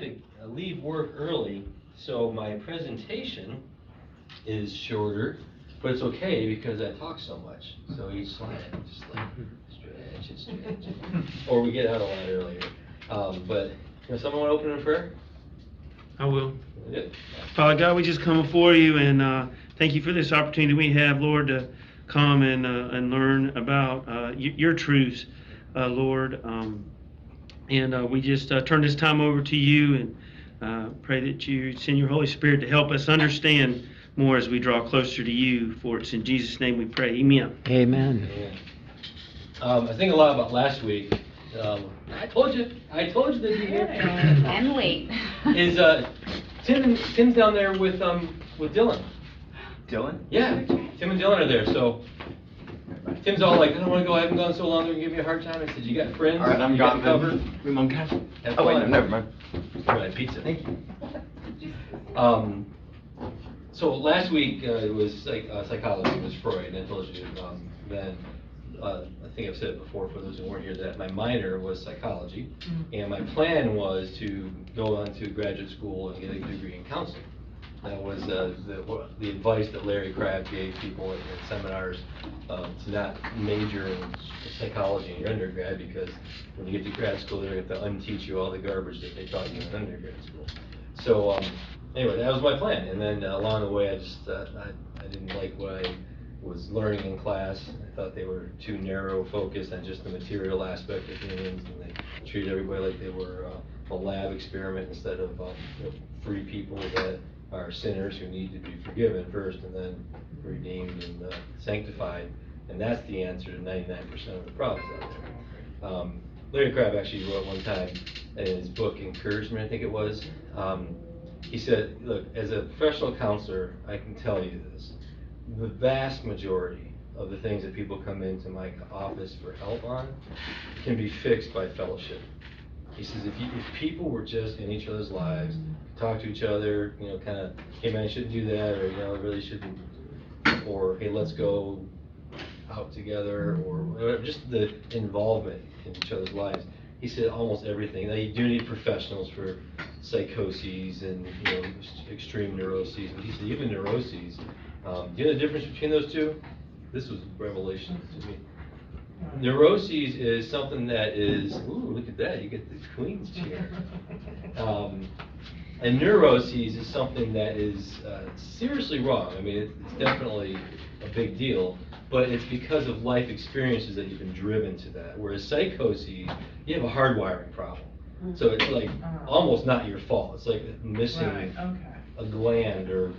had to leave work early, so my presentation is shorter, but it's okay because I talk so much. So each slide, just like stretch and stretch, or we get out a lot earlier. But someone want to open in prayer? I will. Yeah. Father God, we just come before you and thank you for this opportunity we have, Lord, to come and learn about your truths, Lord. And we just turn this time over to you and pray that you send your Holy Spirit to help us understand more as we draw closer to you. For it's in Jesus' name we pray. Amen. Amen. I think a lot about last week. I told you they'd be here. And late. Is Tim's down there with Dylan. Dylan? Yeah, Tim and Dylan are there. So Tim's all like, I don't want to go. I haven't gone so long. They're gonna give me a hard time. I said, you got friends? All right, I'm you gone. Covered. Oh wait, no, never mind. All right, pizza. Thank you. So last week it was psychology. It was Freud, and I told you then. I think I've said it before for those who weren't here that my minor was psychology, and my plan was to go on to graduate school and get a degree in counseling. That was the advice that Larry Crabb gave people in seminars to not major in psychology in your undergrad, because when you get to grad school, they're going to have to unteach you all the garbage that they taught you in undergrad school. So anyway, that was my plan, and then along the way, I just I didn't like what I was learning in class. I thought they were too narrow focused on just the material aspect of humans, and they treated everybody like they were a lab experiment instead of free people that are sinners who need to be forgiven first and then redeemed and sanctified. And that's the answer to 99% of the problems out there. Larry Crabb actually wrote one time in his book, Encouragement, I think it was, he said, look, as a professional counselor, I can tell you this. The vast majority of the things that people come into my office for help on can be fixed by fellowship. He says if people were just in each other's lives, talk to each other, kind of, hey man, I shouldn't do that, or I really shouldn't, or hey, let's go out together, or whatever, just the involvement in each other's lives. He said almost everything. Now you do need professionals for psychoses and extreme neuroses, but he said even neuroses. Do you know the difference between those two? This was revelation to me. Neuroses is something that is, ooh, look at that, you get the Queen's chair. And neuroses is something that is seriously wrong. I mean, it's definitely a big deal, but it's because of life experiences that you've been driven to that. Whereas psychoses, you have a hardwiring problem. So it's like almost not your fault. It's like missing a gland, or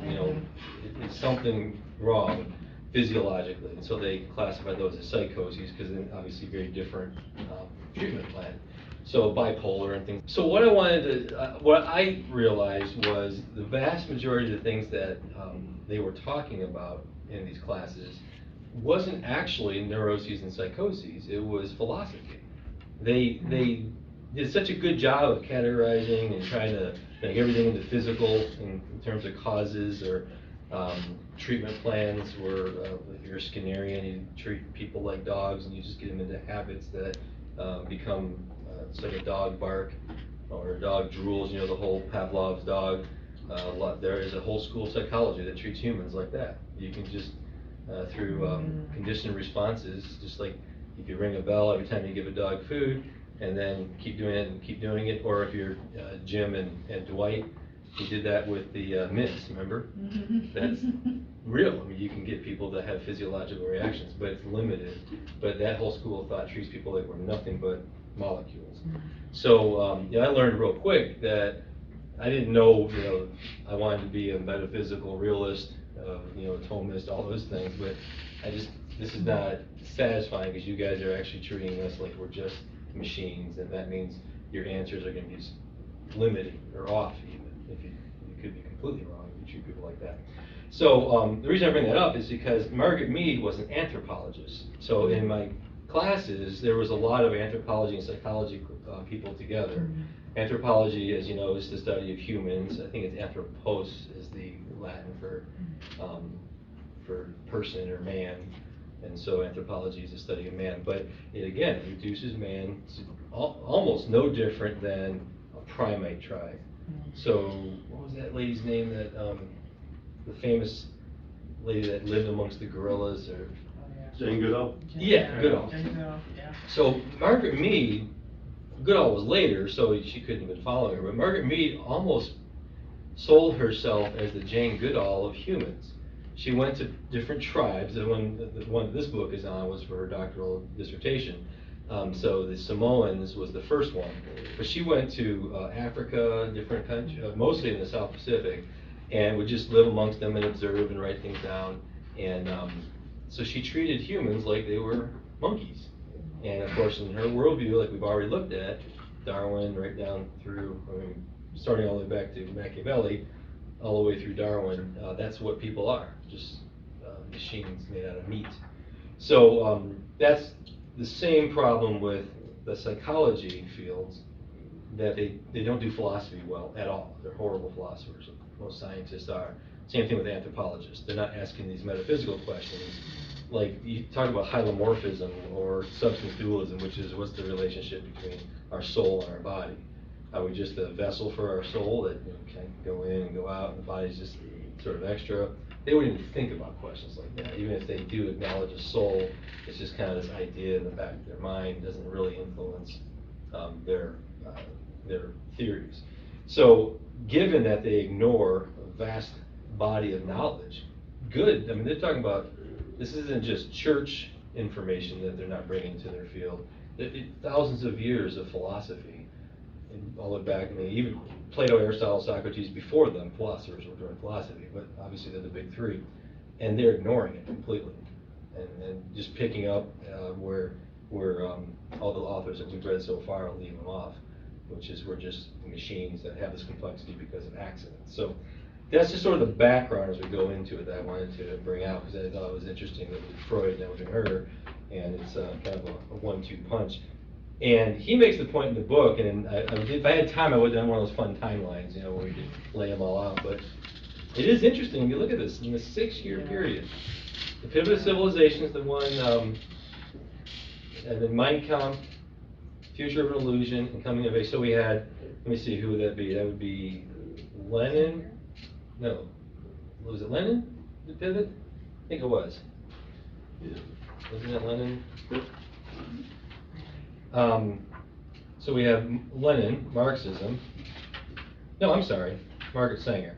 it's something wrong physiologically, and so they classify those as psychoses because then obviously very different treatment plan. So bipolar and things. So what I realized was the vast majority of the things that they were talking about in these classes wasn't actually neuroses and psychoses. It was philosophy. They did such a good job of categorizing and trying to make everything into physical in terms of causes or treatment plans, where if you're a Skinnerian, you treat people like dogs and you just get them into habits that become, it's like a dog bark or a dog drools, the whole Pavlov's dog. There is a whole school of psychology that treats humans like that. You can just, through conditioned responses, just like if you ring a bell every time you give a dog food, and then keep doing it and keep doing it, or if you're Jim and Dwight, he did that with the mints, remember? That's real. I mean, you can get people that have physiological reactions, but it's limited. But that whole school of thought treats people like we're nothing but molecules. So I learned real quick that I didn't know, I wanted to be a metaphysical realist, Thomist, all those things, but this is not satisfying because you guys are actually treating us like we're just machines, and that means your answers are going to be limited or off even. If you could be completely wrong if you treat people like that. So the reason I bring that up is because Margaret Mead was an anthropologist. So in my classes, there was a lot of anthropology and psychology people together. Anthropology, as you know, is the study of humans. I think it's anthropos is the Latin for person or man. And so anthropology is the study of man. But it again reduces man to almost no different than a primate tribe. So, what was that lady's name that, the famous lady that lived amongst the gorillas, or? Jane Goodall? Yeah, Goodall. Yeah. So Margaret Mead, Goodall was later, so she couldn't have been following her, but Margaret Mead almost sold herself as the Jane Goodall of humans. She went to different tribes. The one this book is on was for her doctoral dissertation. So the Samoans was the first one, but she went to Africa, different countries, mostly in the South Pacific, and would just live amongst them and observe and write things down. And so she treated humans like they were monkeys. And of course, in her worldview, like we've already looked at, Darwin right down through, starting all the way back to Machiavelli, all the way through Darwin, that's what people are, just machines made out of meat. So that's the same problem with the psychology fields, that they don't do philosophy well at all. They're horrible philosophers. Most scientists are. Same thing with anthropologists. They're not asking these metaphysical questions. Like you talk about hylomorphism or substance dualism, which is what's the relationship between our soul and our body? Are we just a vessel for our soul that can go in and go out, and the body's just sort of extra? They wouldn't even think about questions like that. Even if they do acknowledge a soul, it's just kind of this idea in the back of their mind. It doesn't really influence their theories. So given that they ignore a vast body of knowledge, good, I mean, they're talking about, this isn't just church information that they're not bringing to their field. Thousands of years of philosophy, and all the way back, I mean, even Plato, Aristotle, Socrates, before them, philosophers were doing philosophy, but obviously they're the big three, and they're ignoring it completely, and just picking up where all the authors that we've read so far are leaving them off, which is we're just machines that have this complexity because of accidents. So that's just sort of the background as we go into it that I wanted to bring out, because I thought it was interesting that with Freud and with her, and it's kind of a 1-2 punch. And he makes the point in the book, and if I had time, I would have done one of those fun timelines, where we could lay them all out. But it is interesting, if you look at this, in the 6-year period, the Pivot of Civilization is the one, and then Mein Kampf, Future of an Illusion, and Coming of Age. So we had, let me see, who would that be? That would be Lenin. No, was it Lenin, the Pivot? I think it was. Yeah. Wasn't it Lenin? So we have Lenin, Marxism. No, I'm sorry, Margaret Sanger.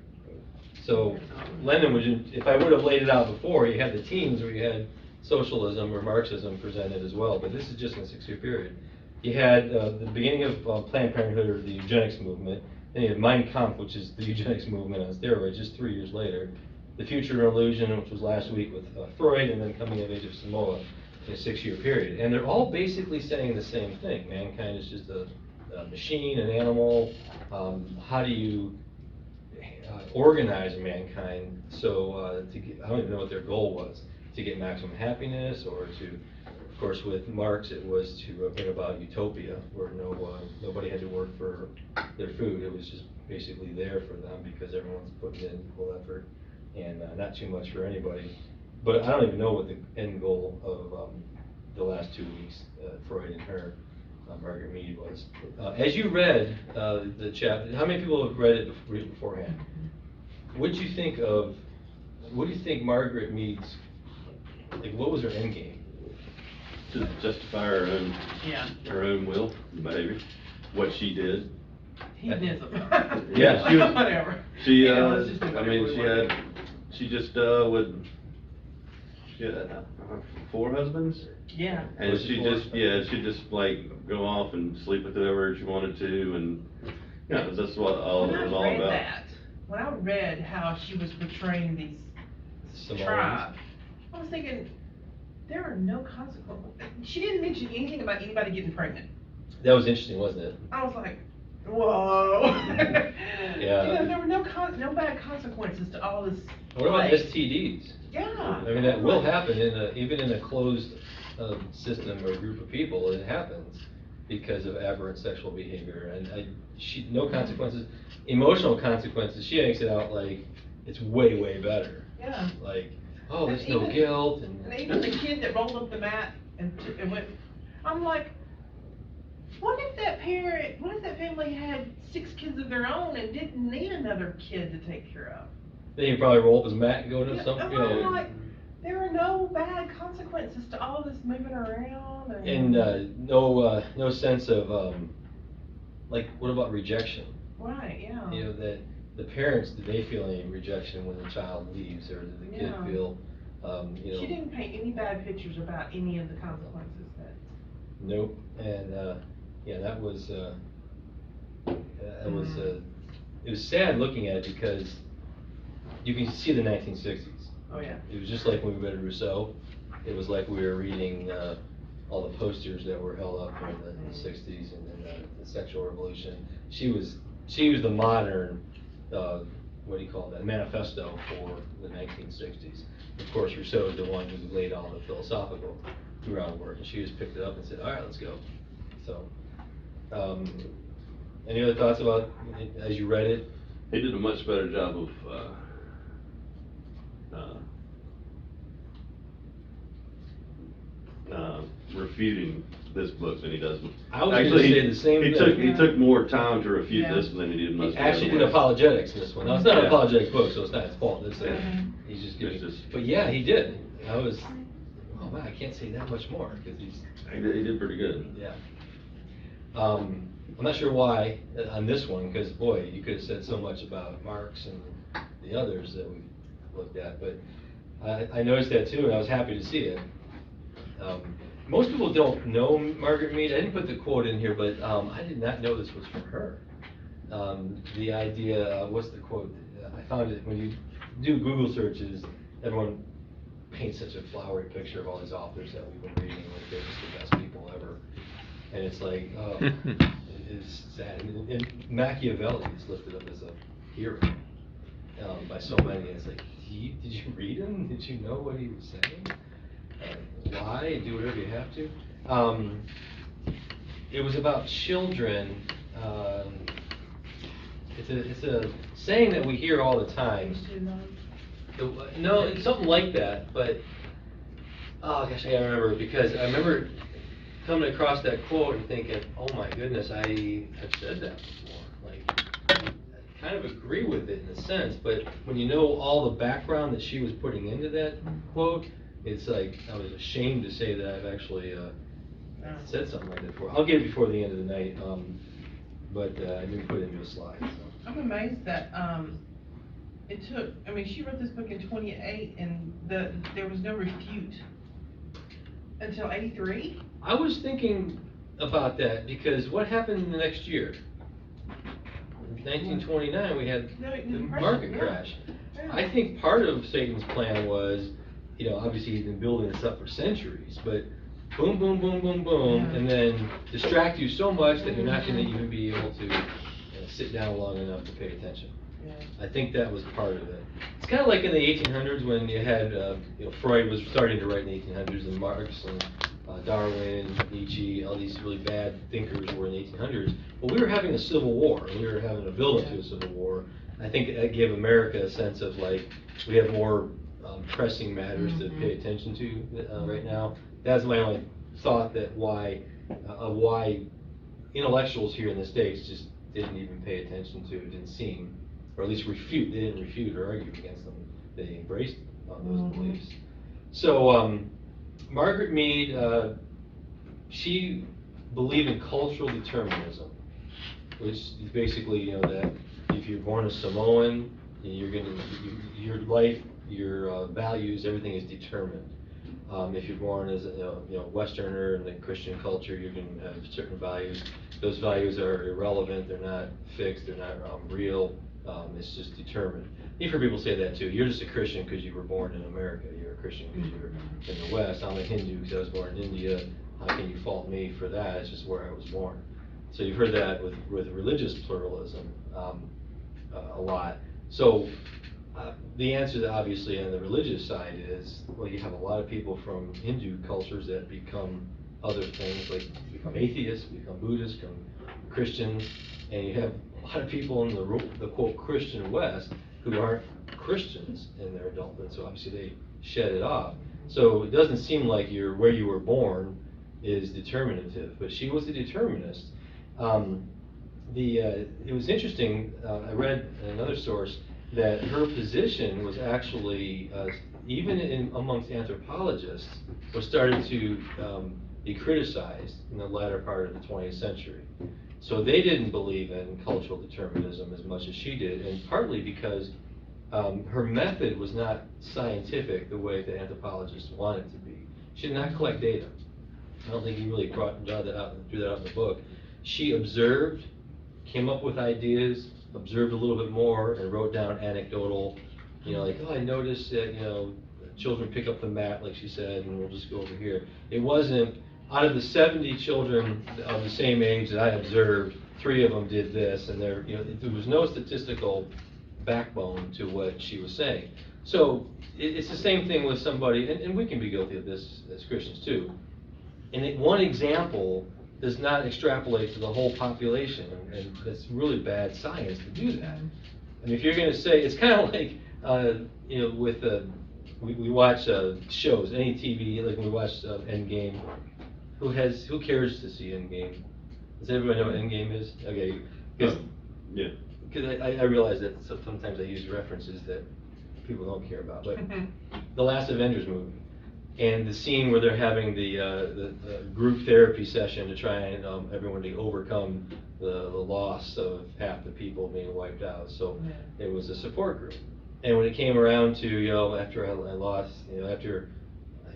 So Lenin was, if I would have laid it out before, you had the teens where you had socialism or Marxism presented as well, but this is just in a 6-year period. You had the beginning of Planned Parenthood or the eugenics movement. Then you had Mein Kampf, which is the eugenics movement on steroids, just 3 years later. The Future of Illusion, which was last week with Freud, and then Coming of Age of Samoa in a 6-year period. And they're all basically saying the same thing. Mankind is just a machine, an animal. How do you organize mankind so to get, I don't even know what their goal was, to get maximum happiness, or to, of course, with Marx, it was to bring about utopia, where nobody had to work for their food. It was just basically there for them because everyone's putting in equal effort, and not too much for anybody. But I don't even know what the end goal of the last 2 weeks, Freud and her, Margaret Mead, was. As you read the chapter, how many people have read it beforehand? What do you think Margaret Mead's, like, what was her end game? To justify her own will and behavior, what she did. Hedonism. Yeah, she was, Whatever. she, Let's just do I whatever mean, we she want. had 4 husbands? Yeah. And Was it she'd 4? just like go off and sleep with whoever she wanted to, and, that's what all it was all When I read about. that, when I read how she was portraying these Samoans. tribes, I was thinking, there are no consequences. She didn't mention anything about anybody getting pregnant. That was interesting, wasn't it? I was like, whoa. Yeah. There were no bad consequences to all this. What about plague. STDs? Yeah. I mean, that will happen even in a closed system or group of people. It happens because of aberrant sexual behavior, and no consequences, emotional consequences. She makes it out like it's way, way better. Yeah. Like, oh, there's And no even- guilt, And even the kid that rolled up the mat and went, I'm like, What if that family had 6 kids of their own and didn't need another kid to take care of? Then he'd probably roll up his mat and go to Yeah, some, you I'm know. like, there are no bad consequences to all this moving around And, no sense of, like, what about rejection? Right, yeah. You know, that the parents, do they feel any rejection when the child leaves, or did the kid Yeah. feel, you know? She didn't paint any bad pictures about any of the consequences that. Nope, and, yeah, that was, it was sad looking at it because you can see the 1960s. Oh, yeah. It was just like when we read Rousseau, it was like we were reading, all the posters that were held up in the 60s and then the sexual revolution. She was the modern, what do you call that, manifesto for the 1960s. Of course, Rousseau is the one who laid all the philosophical groundwork, and she just picked it up and said, all right, let's go. So, any other thoughts about, as you read it? He did a much better job of, refuting this book than he does. I was gonna Actually, say the same thing. He took more time to refute Yeah. this one than he did most He of the actually other did ones. apologetics in this one. Now, it's not an Yeah. apologetic book, so it's not his fault. It's, Mhm. he's just giving, It's just- but yeah, he did. I was, oh man, I can't say that much more, because he's, He did pretty good. yeah. I'm not sure why on this one, because boy, you could have said so much about Marx and the others that we looked at, but I noticed that too, and I was happy to see it. Most people don't know Margaret Mead. I didn't put the quote in here, but I did not know this was from her. The idea, what's the quote? I found it, when you do Google searches, everyone paints such a flowery picture of all these authors that we've been reading, like they're just the best people ever. And it's like, oh, it is sad. And Machiavelli is lifted up as a hero by so many. It's like, did you read him? Did you know what he was saying? Lie and do whatever you have to. It was about children. It's a saying that we hear all the time. No, it's something like that, but, oh gosh, I gotta remember, because I remember coming across that quote and thinking, oh my goodness, I have said that before. Like, I kind of agree with it in a sense, but when you know all the background that she was putting into that quote, it's like, I was ashamed to say that I've actually said something like that before. I'll get it before the end of the night, but I didn't put it into a slide, so. I'm amazed that, it took, I mean, she wrote this book in 28 and there was no refute until 83? I was thinking about that, because what happened in the next year? In 1929, we had The the Depression, market yeah. crash. Yeah. I think part of Satan's plan was, you know, obviously he's been building this up for centuries, but boom, boom, boom, boom, boom, Yeah. and then distract you so much that you're not gonna even be able to sit down long enough to pay attention. Yeah. I think that was part of it. It's kind of like in the 1800s when you had, you know, Freud was starting to write in the 1800s, and Marx and Darwin, Nietzsche, all these really bad thinkers were in the 1800s. But we were having a civil war, and we were having a build-up to a civil war. I think that gave America a sense of like, we have more pressing matters to pay attention to right now. That's my only thought, that why intellectuals here in the States just didn't even pay attention to it, didn't seem, or at least refute, they didn't refute or argue against them. They embraced those beliefs. So, Margaret Mead, she believed in cultural determinism, which is basically, you know, that if you're born a Samoan, you're gonna, your life, your values, everything is determined. If you're born as a Westerner in the Christian culture, you're going to have certain values. Those values are irrelevant. They're not fixed. They're not real. It's just determined. You've heard people say that too. You're just a Christian because you were born in America. You're a Christian because you're in the West. I'm a Hindu because I was born in India. How can you fault me for that? It's just where I was born. So you've heard that with religious pluralism a lot. So the answer, obviously, on the religious side is, well, you have a lot of people from Hindu cultures that become other things, like become atheists, become Buddhists, become Christians, and you have a lot of people in the quote Christian West who aren't Christians in their adulthood, so obviously they shed it off. So it doesn't seem like where you were born is determinative, but she was a determinist. It was interesting, I read in another source that her position was actually, even amongst anthropologists, was starting to be criticized in the latter part of the 20th century. So they didn't believe in cultural determinism as much as she did, and partly because her method was not scientific the way the anthropologists wanted it to be. She did not collect data. I don't think he really drew that out in the book. She observed, came up with ideas, observed a little bit more, and wrote down anecdotal, like, oh, I noticed that, children pick up the mat, like she said, and we'll just go over here. It wasn't, out of the 70 children of the same age that I observed, 3 of them did this, and there was no statistical backbone to what she was saying. So it's the same thing with somebody, and we can be guilty of this as Christians too. And one example does not extrapolate to the whole population, and that's really bad science to do that. And if you're going to say, it's kind of like, with we watch shows, any TV, like when we watch Endgame. Who cares to see Endgame? Does everybody know what Endgame is? Okay, because Yeah. I realize that sometimes I use references that people don't care about, but the last Avengers movie, and the scene where they're having the group therapy session to try and everyone to overcome the loss of half the people being wiped out. So it was a support group, and when it came around to after I lost, after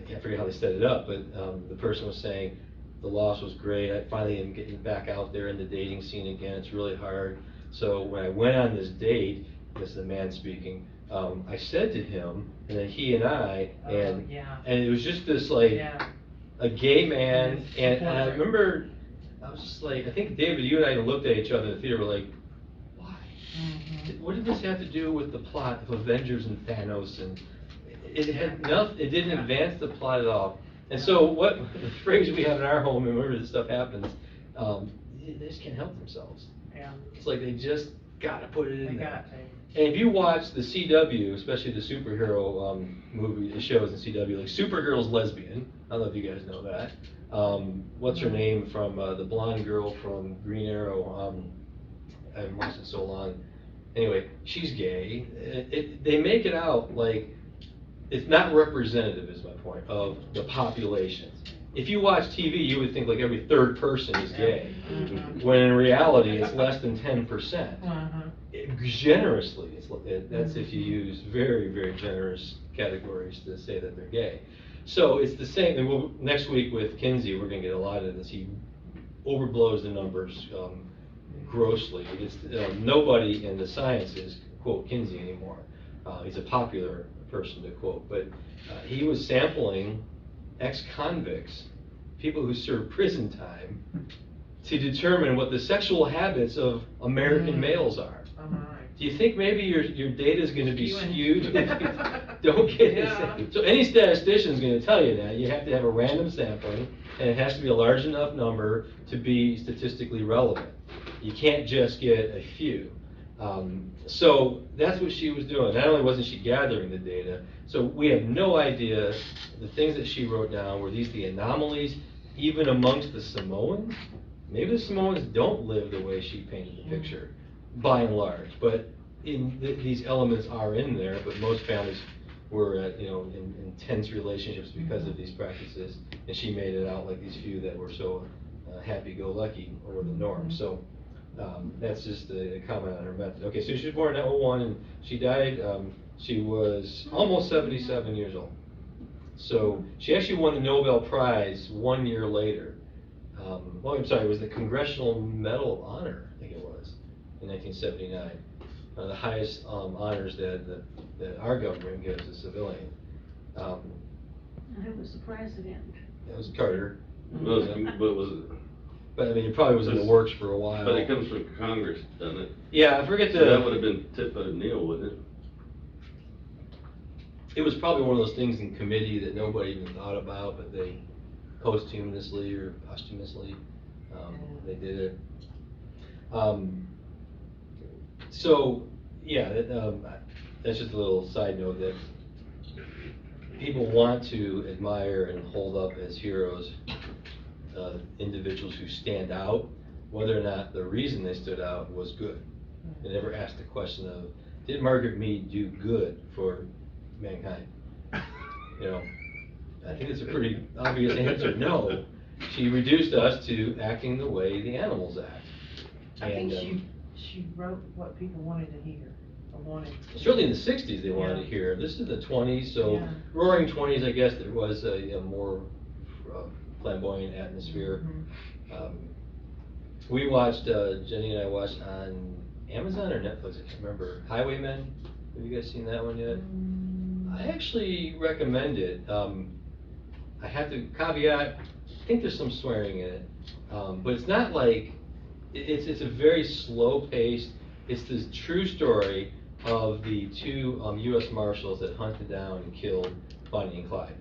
I forget how they set it up, but the person was saying the loss was great. I finally am getting back out there in the dating scene again. It's really hard. So when I went on this date, this is the man speaking, I said to him, and then he and I, and it was just this like a gay man, and I remember I was just like, I think David, you and I looked at each other in the theater, we're like, why? What did this have to do with the plot of Avengers and Thanos? And it had nothing. It didn't advance the plot at all. And so what the phrase we have in our home, and whenever this stuff happens, they just can't help themselves. Yeah. It's like they just got to put it in They there. got to. And if you watch the CW, especially the superhero movie shows in CW, like Supergirl's lesbian. I don't know if you guys know that. What's her name from the blonde girl from Green Arrow? I haven't watched it so long. Anyway, she's gay. They make it out like it's not representative, is my point, of the population. If you watch TV, you would think like every third person is gay, when in reality it's less than 10%. Generously, that's if you use very, very generous categories to say that they're gay. So it's the same, and next week with Kinsey, we're going to get a lot of this. He overblows the numbers grossly. It's, nobody in the sciences quote Kinsey anymore. He's a popular person to quote, but he was sampling ex-convicts, people who served prison time, to determine what the sexual habits of American males are. Do you think maybe your data is going to be skewed? Don't get it. So any statistician is going to tell you that. You have to have a random sampling, and it has to be a large enough number to be statistically relevant. You can't just get a few. So that's what she was doing. Not only wasn't she gathering the data, so we have no idea the things that she wrote down, were these the anomalies even amongst the Samoans? Maybe the Samoans don't live the way she painted the picture, by and large, but these elements are in there, but most families were in intense relationships because of these practices, and she made it out like these few that were so happy-go-lucky were the norm. So that's just a comment on her method. Okay, so she was born in 1901, and she died, she was almost 77 years old. So she actually won the Nobel Prize 1 year later. Well, I'm sorry, it was the Congressional Medal of Honor, I think it was, in 1979. The highest honors that our government gives a civilian. It was the president. That was Carter. But But I mean, it probably was in the works for a while. But it comes from Congress, doesn't it? Yeah, I forget So that would have been Tip O'Neill, wouldn't it? It was probably one of those things in committee that nobody even thought about, but they posthumously or posthumously, they did it. So, yeah, that's just a little side note that people want to admire and hold up as heroes individuals who stand out, whether or not the reason they stood out was good. They never asked the question of, did Margaret Mead do good for mankind? You know, I think it's a pretty obvious answer, no. She reduced us to acting the way the animals act. I think And, she wrote what people wanted to hear, or wanted. certainly in the 60s they wanted to Yeah. hear. This is the 20s, so Yeah. roaring 20s, I guess there was a more flamboyant atmosphere. We watched, Jenny and I watched on Amazon or Netflix, I can't remember, Highwaymen. Have you guys seen that one yet? I actually recommend it. I have to caveat, I think there's some swearing in it, but it's not like, it's a very slow paced, it's this true story of the two US Marshals that hunted down and killed Bonnie and Clyde.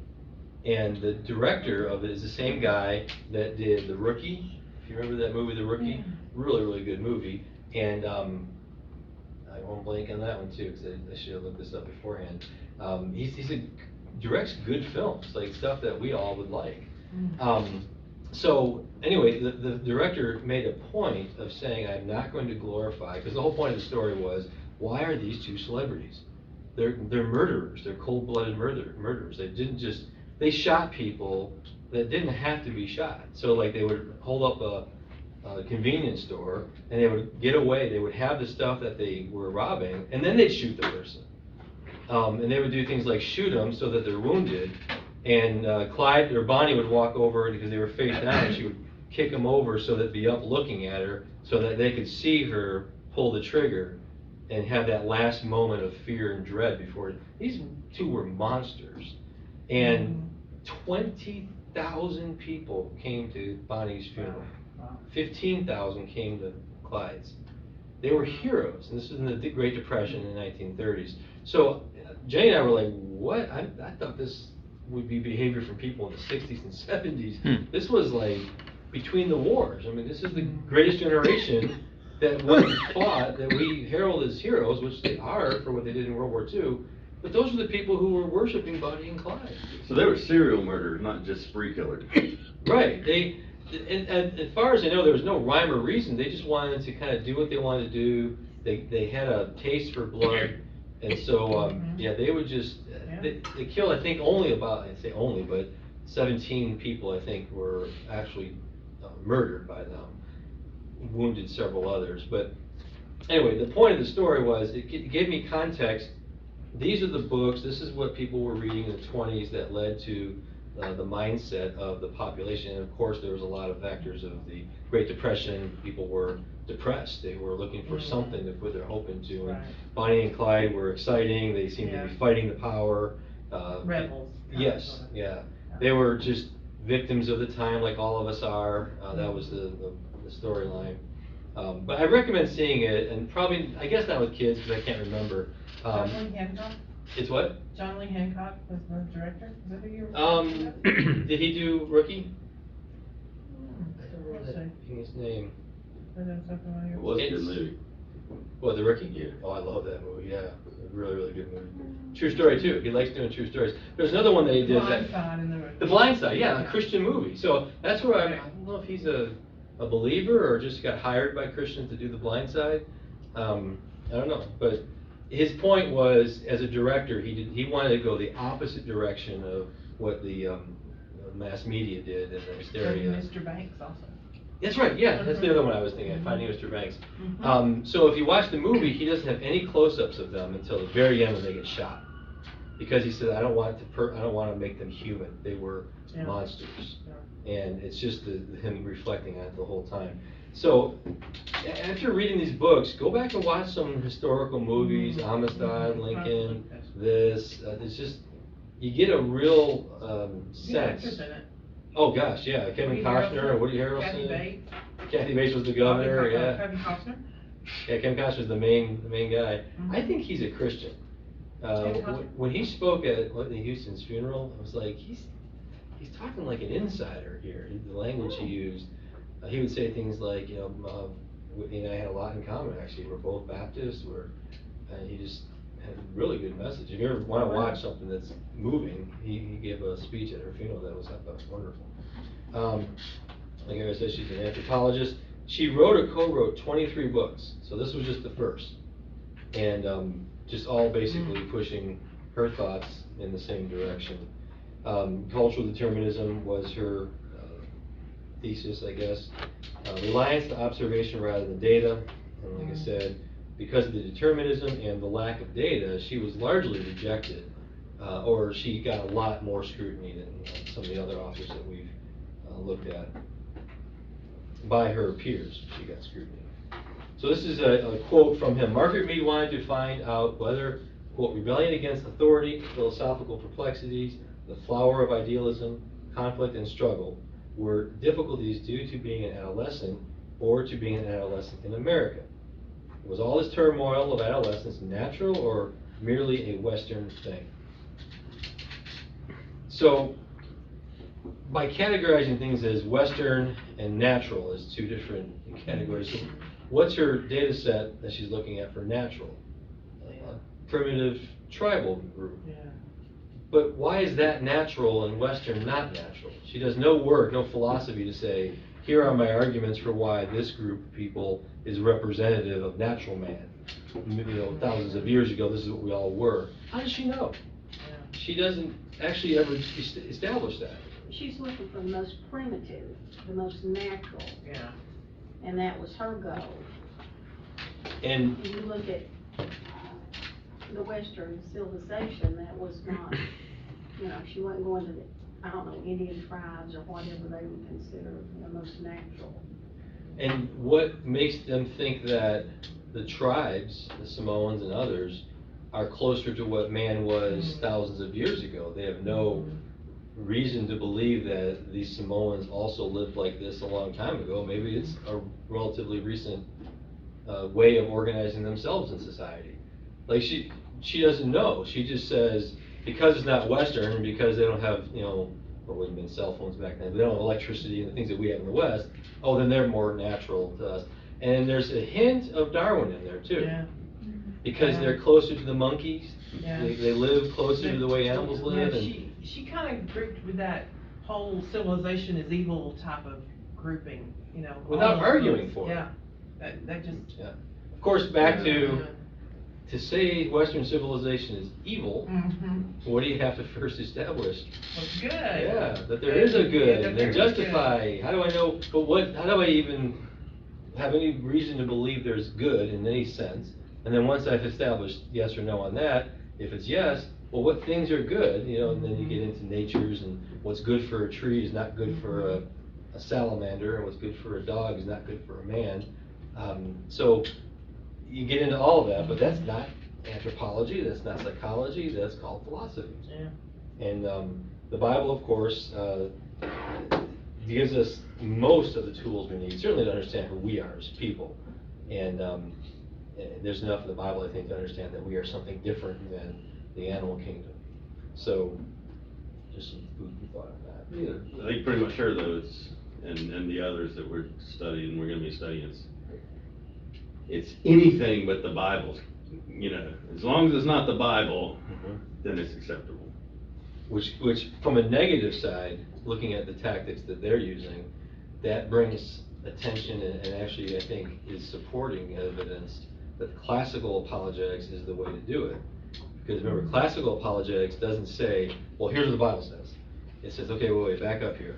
And the director of it is the same guy that did The Rookie. If you remember that movie, The Rookie, Yeah. really, really good movie. And I won't blank on that one too, because I should have looked this up beforehand. Directs good films, like stuff that we all would like. So anyway, the director made a point of saying, I'm not going to glorify, because the whole point of the story was, why are these two celebrities? They're murderers, they're cold-blooded murderers. They shot people that didn't have to be shot. So like they would hold up a convenience store and they would get away, they would have the stuff that they were robbing, and then they'd shoot the person. And they would do things like shoot them so that they're wounded, and Clyde or Bonnie would walk over because they were face down, and she would kick them over so that they'd be up looking at her so that they could see her pull the trigger and have that last moment of fear and dread before. These two were monsters. And 20,000 people came to Bonnie's funeral. 15,000 came to Clyde's. They were heroes, and this was in the Great Depression in the 1930s. So Jay and I were like, what? I thought this would be behavior from people in the 60s and 70s. This was like between the wars. I mean, this is the greatest generation that went and fought, that we herald as heroes, which they are for what they did in World War II. But those were the people who were worshiping Bonnie and Clyde. So they were serial murderers, not just spree killers. Right. And as far as I know, there was no rhyme or reason. They just wanted to kind of do what they wanted to do. They had a taste for blood, and so yeah, they would just they killed. I think only about, I say only, but 17 people I think were actually murdered by them. Wounded several others. But anyway, the point of the story was it gave me context. These are the books, this is what people were reading in the 20s that led to the mindset of the population. And of course, there was a lot of factors of the Great Depression. People were depressed. They were looking for something to put their hope into. And Bonnie and Clyde were exciting. They seemed to be fighting the power. Rebels. Yes, yeah. They were just victims of the time, like all of us are. That was the storyline. But I recommend seeing it, and probably, I guess not with kids, because I can't remember. John Lee Hancock? It's what? John Lee Hancock was the director? Is that who you were? Did he do Rookie? Let's see. His name. Is that something on It here? was a good movie. What, The Rookie? Yeah. Oh, I love that movie, yeah. Really, really good movie. True story, too. He likes doing true stories. There's another one that he did. Blind Side and The Blind Side, yeah, a Christian movie. So that's where I don't know if he's a believer or just got hired by Christians to do The Blind Side. I don't know, but his point was, as a director, he wanted to go the opposite direction of what the mass media did and the hysteria. Mr. Banks also. That's right, yeah, that's the other one I was thinking, Finding Mr. Banks. Mhm. So if you watch the movie, he doesn't have any close-ups of them until the very end when they get shot. Because he said, I don't want to make them human. They were monsters. And it's just him reflecting on it the whole time. So, after reading these books, go back and watch some historical movies, Amistad, Lincoln, it's just, you get a real sense. Actors in it. Oh gosh, yeah, Kevin Woody Costner, Woody Kathy Harrelson. Bates. Kathy Bates was the governor, yeah. Kevin Costner. Yeah, Kevin Costner's the main guy. Mhm. I think he's a Christian. Kevin Costner? When he spoke at Whitney Houston's funeral, I was like, he's talking like an insider here. The language he used, he would say things like, Whitney and I had a lot in common. Actually, we're both Baptists. And he just had a really good message. If you ever want to watch something that's moving, he gave a speech at her funeral that I thought was wonderful. like I said, she's an anthropologist. She wrote or co-wrote 23 books, so this was just the first. And just all basically pushing her thoughts in the same direction. Cultural determinism was her thesis, I guess. Reliance on observation rather than data. And like I said, because of the determinism and the lack of data, she was largely rejected, or she got a lot more scrutiny than some of the other authors that we've looked at. By her peers, she got scrutiny. So this is a quote from him. Margaret Mead wanted to find out whether, quote, rebellion against authority, philosophical perplexities, the flower of idealism, conflict, and struggle were difficulties due to being an adolescent or to being an adolescent in America. Was all this turmoil of adolescence natural or merely a Western thing? So, by categorizing things as Western and natural as two different categories, so what's her data set that she's looking at for natural? Primitive tribal group. Yeah. But why is that natural and Western not natural? She does no work, no philosophy to say, here are my arguments for why this group of people is representative of natural man. You know, thousands of years ago, this is what we all were. How does she know? She doesn't actually ever establish that. She's looking for the most primitive, the most natural, Yeah. and that was her goal. And When you look at the Western civilization, that was not, you know, she wasn't going to the, I don't know, Indian tribes or whatever they would consider the most natural. And what makes them think that the tribes, the Samoans and others, are closer to what man was thousands of years ago? They have no reason to believe that these Samoans also lived like this a long time ago. Maybe it's a relatively recent way of organizing themselves in society. Like she doesn't know. She just says, because it's not Western, and because they don't have, you know, or wouldn't have been cell phones back then, but they don't have electricity and the things that we have in the West, oh, then they're more natural to us. And there's a hint of Darwin in there too. Yeah. Because Yeah. they're closer to the monkeys. Yeah. They live closer to the way animals live. Yeah, And she kind of grouped with that whole civilization is evil type of grouping, you know. Without all of arguing those. for it. Yeah, that just. yeah. Of course, back to say Western civilization is evil, Mm-hmm. what do you have to first establish? What's good. Yeah, that there is a good, and then justify, how do I know, but how do I even have any reason to believe there's good in any sense? And then once I've established yes or no on that, if it's yes, well, what things are good, you know, and then you get into natures, and what's good for a tree is not good for a salamander, and what's good for a dog is not good for a man. So you get into all of that, but that's not anthropology, that's not psychology, that's called philosophy. Yeah. And the Bible, of course, gives us most of the tools we need, certainly to understand who we are as people. And there's enough in the Bible, I think, to understand that we are something different than the animal kingdom. So, just some food for thought on that. Yeah, I think pretty much her though, it's, and the others that we're studying, we're gonna be studying, it's anything but the Bible. You know, as long as it's not the Bible, then it's acceptable. Which, from a negative side, looking at the tactics that they're using, that brings attention and actually, I think, is supporting evidence that classical apologetics is the way to do it. Because remember, classical apologetics doesn't say, well, here's what the Bible says. It says, okay, wait, back up here.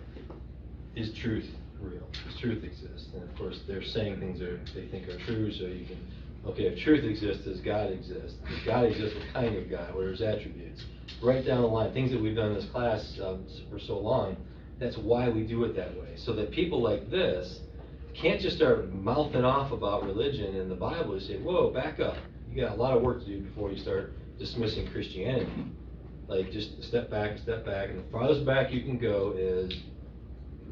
Is truth real? Does truth exist? And of course, they're saying things they think are true, so you can, okay, if truth exists, does God exist? Does God exist? What kind of God? What are his attributes? Right down the line, things that we've done in this class for so long, that's why we do it that way. So that people like this can't just start mouthing off about religion and the Bible and say, whoa, back up. You got a lot of work to do before you start dismissing Christianity. Like, just step back, and the farthest back you can go is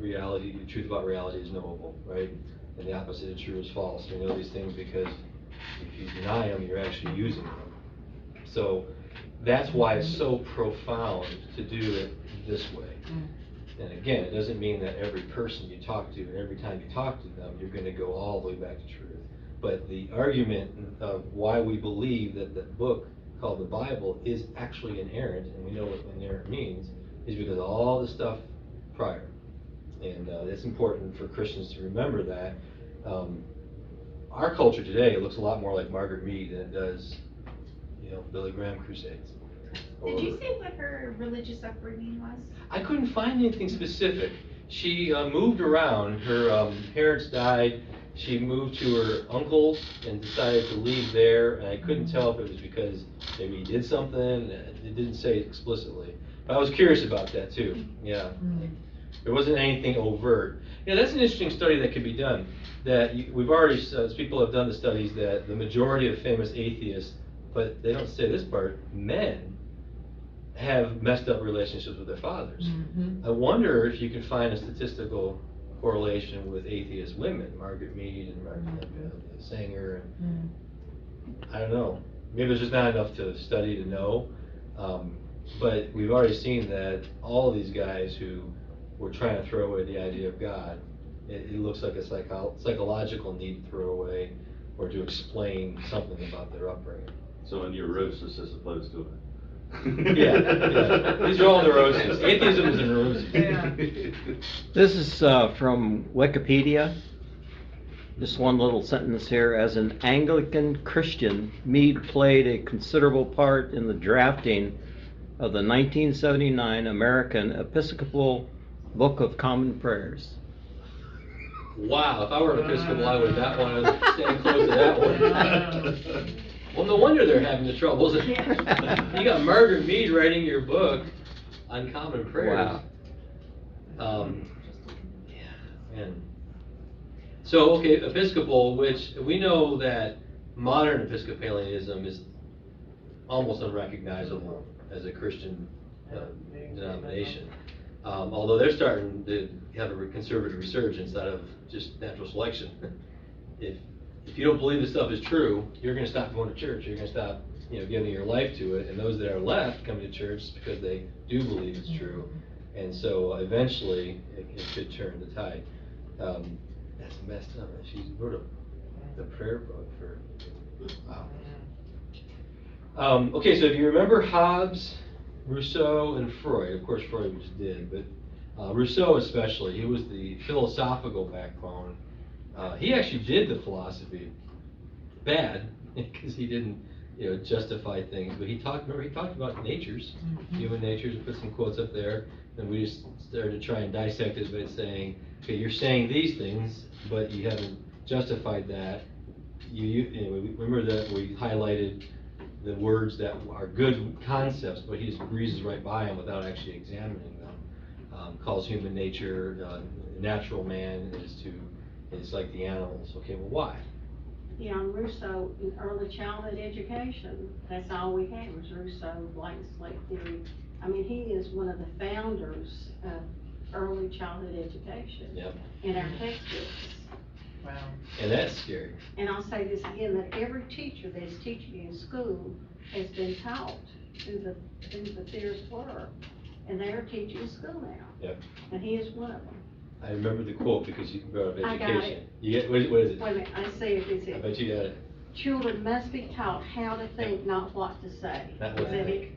reality. The truth about reality is knowable, right? And the opposite of true is false. You know these things because if you deny them, you're actually using them. So that's why it's so profound to do it this way. And again, it doesn't mean that every person you talk to and every time you talk to them, you're going to go all the way back to truth. But the argument of why we believe that the book called the Bible is actually inerrant, and we know what inerrant means, is because of all the stuff prior. And it's important for Christians to remember that. Our culture today looks a lot more like Margaret Mead than it does, Billy Graham crusades. Did you say what her religious upbringing was? I couldn't find anything specific. She moved around. Her parents died. She moved to her uncle and decided to leave there. And I couldn't tell if it was because maybe he did something. It didn't say explicitly. But I was curious about that too. Yeah. There wasn't anything overt. Yeah, that's an interesting study that could be done. That we've already, people have done the studies that the majority of famous atheists, but they don't say this part, men have messed up relationships with their fathers. I wonder if you can find a statistical correlation with atheist women, Margaret Mead and Margaret Sanger. And I don't know. Maybe there's just not enough to study to know. But we've already seen that all these guys who were trying to throw away the idea of God, it looks like a psychological need to throw away or to explain something about their upbringing. So a neurosis as opposed to a. Yeah. These are all neuroses. Atheism is a neurosis. Yeah. This is from Wikipedia. Just one little sentence here. As an Anglican Christian, Mead played a considerable part in the drafting of the 1979 American Episcopal Book of Common Prayers. Wow, if I were an Episcopal, I would not want to stand close to that one. Well, no wonder they're having the troubles. You got Margaret Mead writing your book on common prayers. Wow. Man. So, okay, Episcopal, which we know that modern Episcopalianism is almost unrecognizable as a Christian denomination. Although they're starting to have a conservative resurgence out of just natural selection. If you don't believe this stuff is true, you're going to stop going to church. You're going to stop, giving your life to it. And those that are left come to church because they do believe it's true. And so eventually it could turn the tide. That's messed up. She wrote the prayer book for. Wow. Okay, so if you remember Hobbes, Rousseau, and Freud, of course Freud was dead, but Rousseau especially, he was the philosophical backbone. He actually did the philosophy bad because he didn't, justify things. But he talked about natures, human natures, and put some quotes up there. And we just started to try and dissect it by saying, okay, you're saying these things, but you haven't justified that. Remember that we highlighted the words that are good concepts, but he just breezes right by them without actually examining them. Calls human nature, natural man is like the animals. Okay, well, why? Rousseau, in early childhood education, that's all we had was Rousseau, blank slate theory. I mean, he is one of the founders of early childhood education in our textbooks. Wow. And that's scary. And I'll say this again, that every teacher that's teaching in school has been taught who the theorists were, and they are teaching in school now. Yep. And he is one of them. I remember the quote because you brought up education. I got it. You get, what is it? Wait a minute, I see it, it's I bet you got it. Children must be taught how to think, not what to say. Not what Is to that think. it?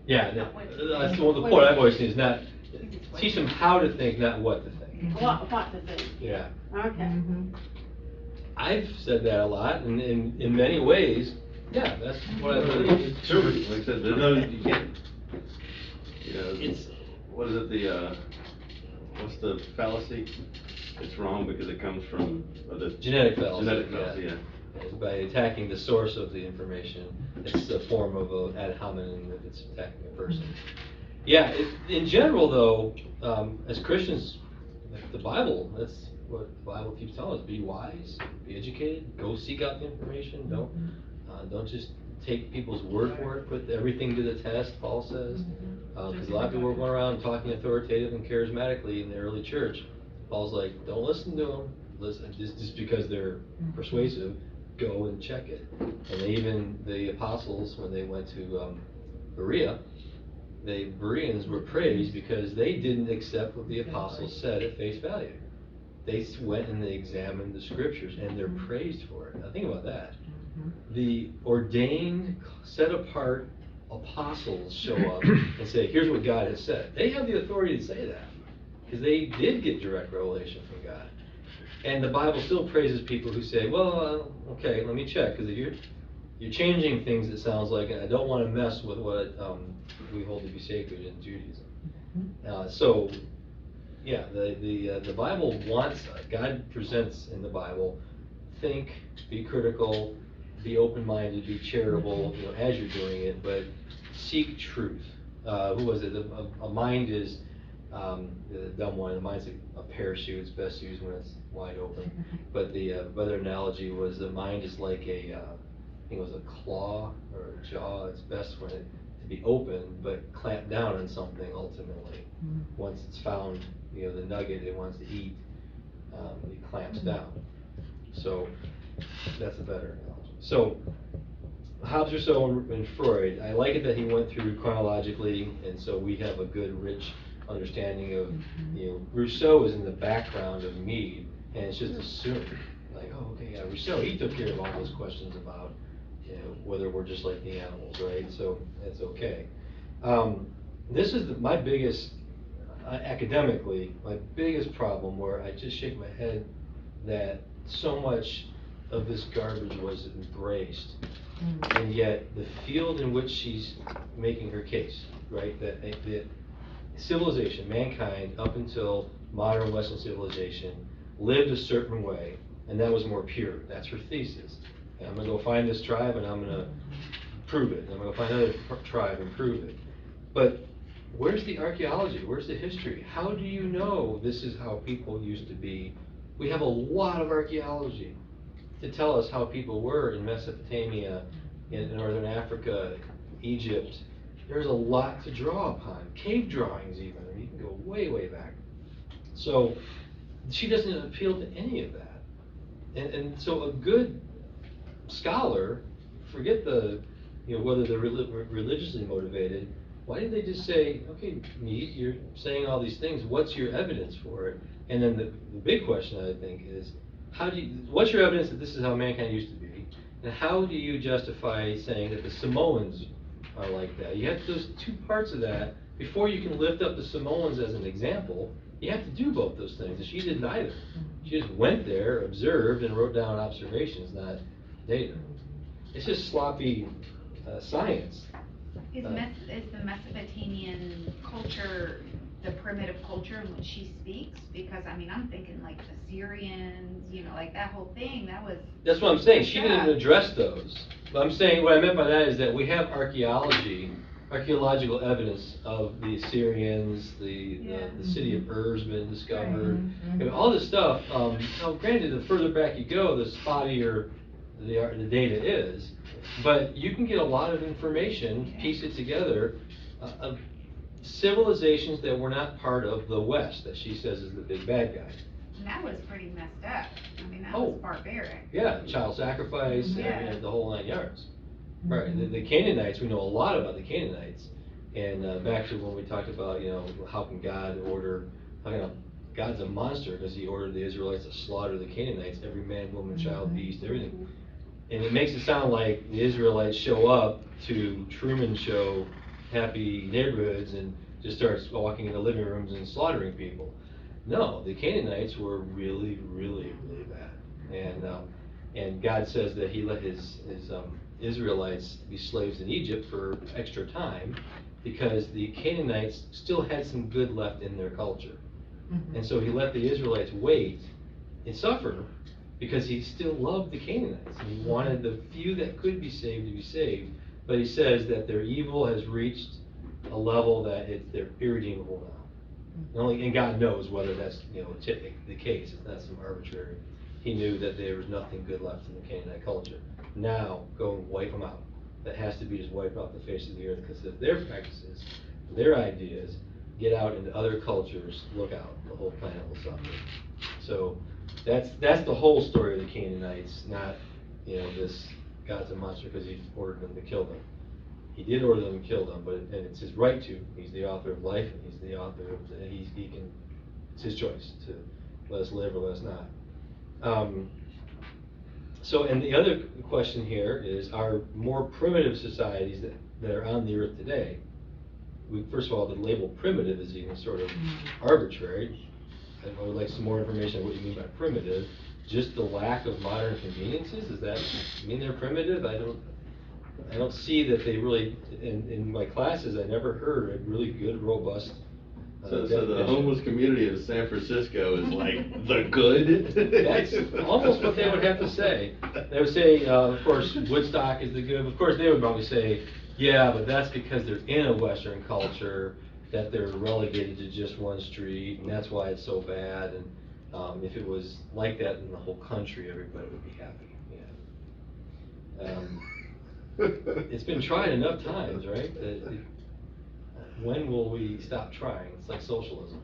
Yeah, that's the point I've always seen is not, teach them how to think, not what to think. What to think. Yeah. Okay. I've said that a lot, and in many ways, yeah, that's what I believe. Sure, like I said, there's no, you can't, it's, what is it, what's the fallacy? It's wrong because it comes from the. Genetic fallacy. Genetic fallacy, yeah. By attacking the source of the information, it's a form of an ad hominem if it's attacking a person. Yeah, in general though, as Christians, the Bible, that's what the Bible keeps telling us, be wise, be educated, go seek out the information, don't just take people's word for it, put everything to the test, Paul says. Because a lot of people were going around talking authoritative and charismatically in the early church. Paul's like, don't listen to them, listen, just because they're persuasive, go and check it. And even the apostles, when they went to Berea, the Bereans were praised because they didn't accept what the apostles said at face value. They went and they examined the scriptures, and they're praised for it. Now think about that. The ordained, set apart apostles show up and say, here's what God has said. They have the authority to say that. because they did get direct revelation from God. And the Bible still praises people who say, well, okay, let me check, because if you're changing things, it sounds like, and I don't want to mess with what we hold to be sacred in Judaism. So, yeah, the Bible wants, God presents in the Bible, think, be critical, be open-minded, be charitable, as you're doing it, but seek truth. Who was it? A mind is, the dumb one, the mind's a parachute, it's best used when it's wide open. But the other analogy was the mind is like I think it was a claw or a jaw, it's best when it to be open, but clamp down on something ultimately. Once it's found, the nugget it wants to eat, it clamps down. So that's a better analogy. So Hobbes, Rousseau, and Freud, I like it that he went through chronologically, and so we have a good, rich understanding of, Rousseau is in the background of Mead, and it's just assumed, like, oh, okay, yeah, Rousseau, he took care of all those questions about, whether we're just like the animals, right? So that's okay. This is my biggest, academically, my biggest problem where I just shake my head that so much of this garbage was embraced, and yet the field in which she's making her case, right, that civilization, mankind, up until modern Western civilization, lived a certain way, and that was more pure. That's her thesis. And I'm going to go find this tribe, and I'm going to prove it. And I'm going to find another tribe and prove it. But where's the archaeology? Where's the history? How do you know this is how people used to be? We have a lot of archaeology to tell us how people were in Mesopotamia, in Northern Africa, Egypt. There's a lot to draw upon. Cave drawings even. I mean, you can go way, way back. So she doesn't appeal to any of that. And so a good scholar, forget the, whether they're religiously motivated, why didn't they just say, okay, Mead, you're saying all these things, what's your evidence for it? And then the big question, I think, is what's your evidence that this is how mankind used to be? And how do you justify saying that the Samoans are like that? You have those two parts of that. Before you can lift up the Samoans as an example, you have to do both those things, and she did neither. She just went there, observed, and wrote down observations, not data. It's just sloppy science. Is the Mesopotamian culture the primitive culture in which she speaks? Because, I mean, I'm thinking like the Syrians, like that whole thing, that was... That's what I'm saying, she didn't even address those. But I'm saying, what I meant by that is that we have archaeological evidence of the Assyrians, the city of Ur's been discovered, and all this stuff. Now granted, the further back you go, the spottier the data is, but you can get a lot of information, piece it together, of civilizations that were not part of the West, that she says is the big bad guy. And that was pretty messed up. I mean, that was barbaric. Yeah, child sacrifice, and the whole 9 yards. Right, the Canaanites, we know a lot about the Canaanites, and back to when we talked about, how can God order, God's a monster because he ordered the Israelites to slaughter the Canaanites, every man, woman, child, beast, everything. And it makes it sound like the Israelites show up to Truman Show happy neighborhoods and just starts walking in the living rooms and slaughtering people. No, the Canaanites were really, really, really bad. And God says that he let his Israelites be slaves in Egypt for extra time because the Canaanites still had some good left in their culture. And so he let the Israelites wait and suffer because he still loved the Canaanites. And he wanted the few that could be saved to be saved. But he says that their evil has reached a level that they're irredeemable now. And God knows whether that's the case. It's not some arbitrary. He knew that there was nothing good left in the Canaanite culture. Now, go and wipe them out. That has to be just wiped off the face of the earth because of their practices, their ideas, get out into other cultures, look out, the whole planet will suffer. So that's the whole story of the Canaanites, not this God's a monster because he ordered them to kill them. He did order them to kill them, but and it's his right to. He's the author of life, and he's the author of it's his choice to let us live or let us not. So, and the other question here is, are more primitive societies that are on the earth today, first of all, the label primitive is even sort of arbitrary. I would like some more information on what you mean by primitive. Just the lack of modern conveniences, does that mean they're primitive? I don't see that they really, in my classes, I never heard a really good, robust So the definition. homeless community of San Francisco is like the good? That's almost what they would have to say. They would say, of course, Woodstock is the good. Of course, they would probably say, yeah, but that's because they're in a Western culture, that they're relegated to just one street, and that's why it's so bad. And if it was like that in the whole country, everybody would be happy. Yeah. It's been tried enough times, right? When will we stop trying? It's like socialism.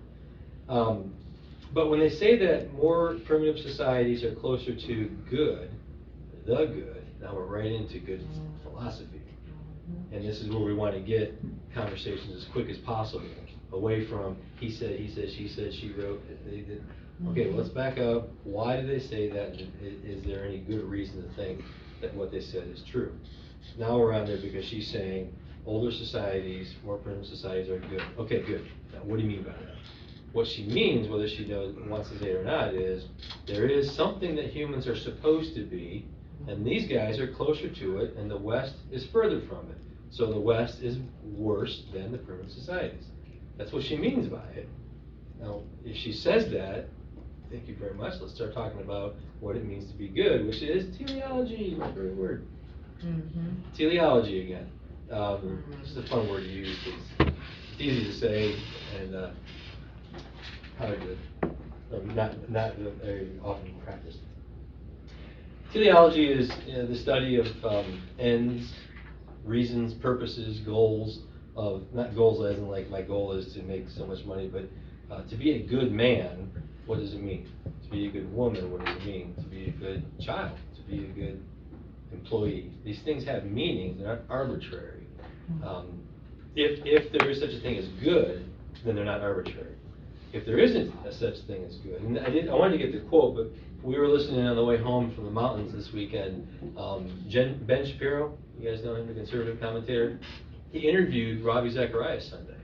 But when they say that more primitive societies are closer to good, the good, now we're right into good philosophy. And this is where we want to get conversations as quick as possible, away from he said, she said, she wrote, they did. Okay, well, let's back up. Why do they say that? And is there any good reason to think that what they said is true? Now we're on there because she's saying older societies, more primitive societies are good. Okay, good. Now, what do you mean by that? What she means, whether she wants to say it or not, is there is something that humans are supposed to be, and these guys are closer to it, and the West is further from it. So the West is worse than the primitive societies. That's what she means by it. Now, if she says that, thank you very much. Let's start talking about what it means to be good, which is teleology, my favorite word. Teleology again. Just a fun word to use. It's easy to say and hard to, not very often practiced. Teleology is the study of ends, reasons, purposes, goals of, not goals as in like my goal is to make so much money, but to be a good man, what does it mean? To be a good woman, what does it mean? To be a good child, to be a good employee. These things have meanings, they're not arbitrary. If there is such a thing as good, then they're not arbitrary. If there isn't a such thing as good, and I wanted to get the quote, but we were listening on the way home from the mountains this weekend. Ben Shapiro, you guys know him, the conservative commentator, he interviewed Ravi Zacharias Sunday.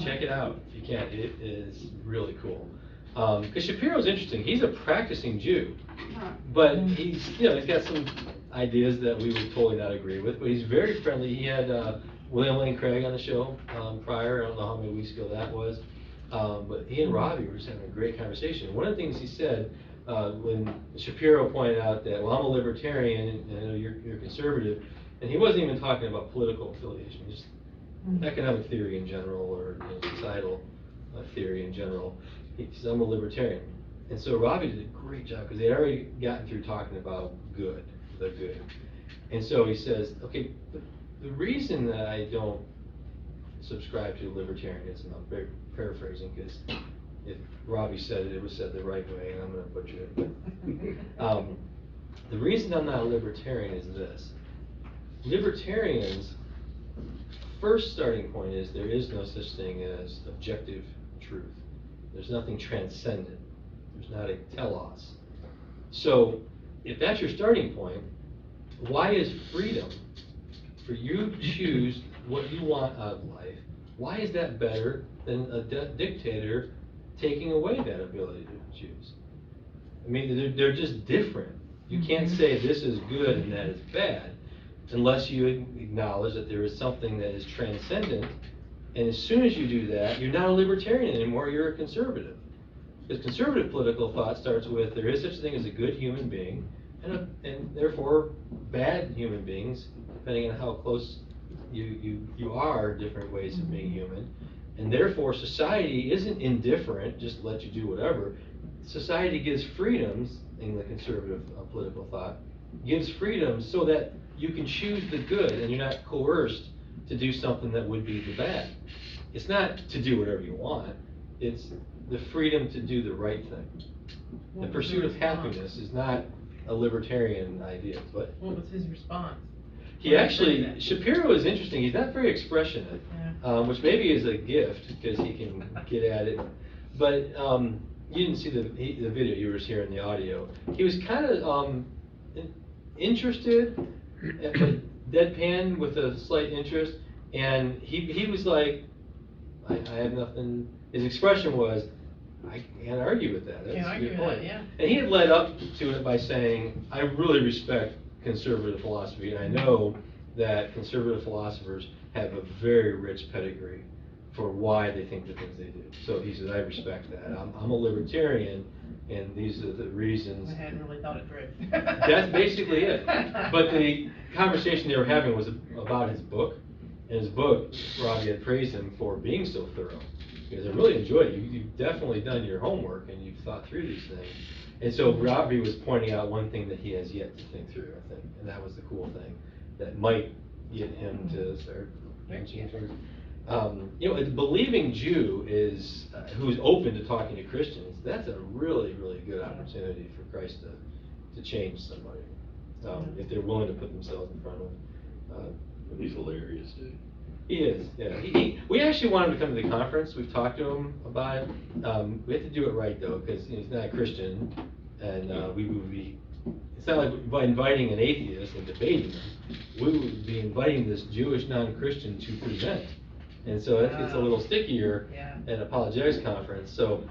Check it out if you can. It is really cool. Because Shapiro's interesting. He's a practicing Jew, but he's got some ideas that we would totally not agree with. But he's very friendly. He had William Lane Craig on the show prior. I don't know how many weeks ago that was. But he and Ravi were just having a great conversation. One of the things he said when Shapiro pointed out that, well, I'm a libertarian and I know you're conservative, and he wasn't even talking about political affiliation, just economic theory in general, or societal theory in general. He said, I'm a libertarian. And so Ravi did a great job because they had already gotten through talking about good, the good. And so he says, okay, the reason that I don't subscribe to libertarianism, I'm paraphrasing because if Ravi said it, it was said the right way, and I'm going to butcher it. But, the reason I'm not a libertarian is this. Libertarians' first starting point is there is no such thing as objective truth. There's nothing transcendent. There's not a telos. So if that's your starting point, why is freedom for you to choose what you want out of life, why is that better than a dictator taking away that ability to choose? I mean, they're just different. You can't say this is good and that is bad unless you acknowledge that there is something that is transcendent. And as soon as you do that, you're not a libertarian anymore, you're a conservative. Because conservative political thought starts with there is such a thing as a good human being, and therefore bad human beings, depending on how close you are, different ways of being human. And therefore society isn't indifferent, just let you do whatever. Society gives freedoms, in the conservative political thought, gives freedoms so that you can choose the good and you're not coerced to do something that would be the bad. It's not to do whatever you want, it's the freedom to do the right thing. The pursuit of happiness is not a libertarian idea, but What was his response? he actually, Shapiro is interesting, he's not very expressionate, which maybe is a gift because he can get at it, but you didn't see the video, you were just hearing the audio. He was kind of interested, but deadpan with a slight interest, and he was like, I have nothing, his expression was, I can't argue with that, Can't that's a argue good with that, point. yeah. And he had led up to it by saying, I really respect conservative philosophy, and I know that conservative philosophers have a very rich pedigree for why they think the things they do. So he said, I respect that. I'm a libertarian, and these are the reasons. I hadn't really thought it through. That's basically it. But the conversation they were having was about his book. And his book, Robbie had praised him for being so thorough. Because I really enjoyed it. You've definitely done your homework and you've thought through these things. And so Robbie was pointing out one thing that he has yet to think through, I think. And that was the cool thing that might get him to start mentioning towards. You know, a believing Jew is, who's open to talking to Christians, that's a really, really good opportunity for Christ to change somebody. If they're willing to put themselves in front of. He's hilarious, dude. He is, yeah. We actually want him to come to the conference. We've talked to him about it. We have to do it right though, because he's not a Christian, and we would be. It's not like by inviting an atheist and debating them. We would be inviting this Jewish non-Christian to present. And so it gets a little stickier at an apologetics conference. So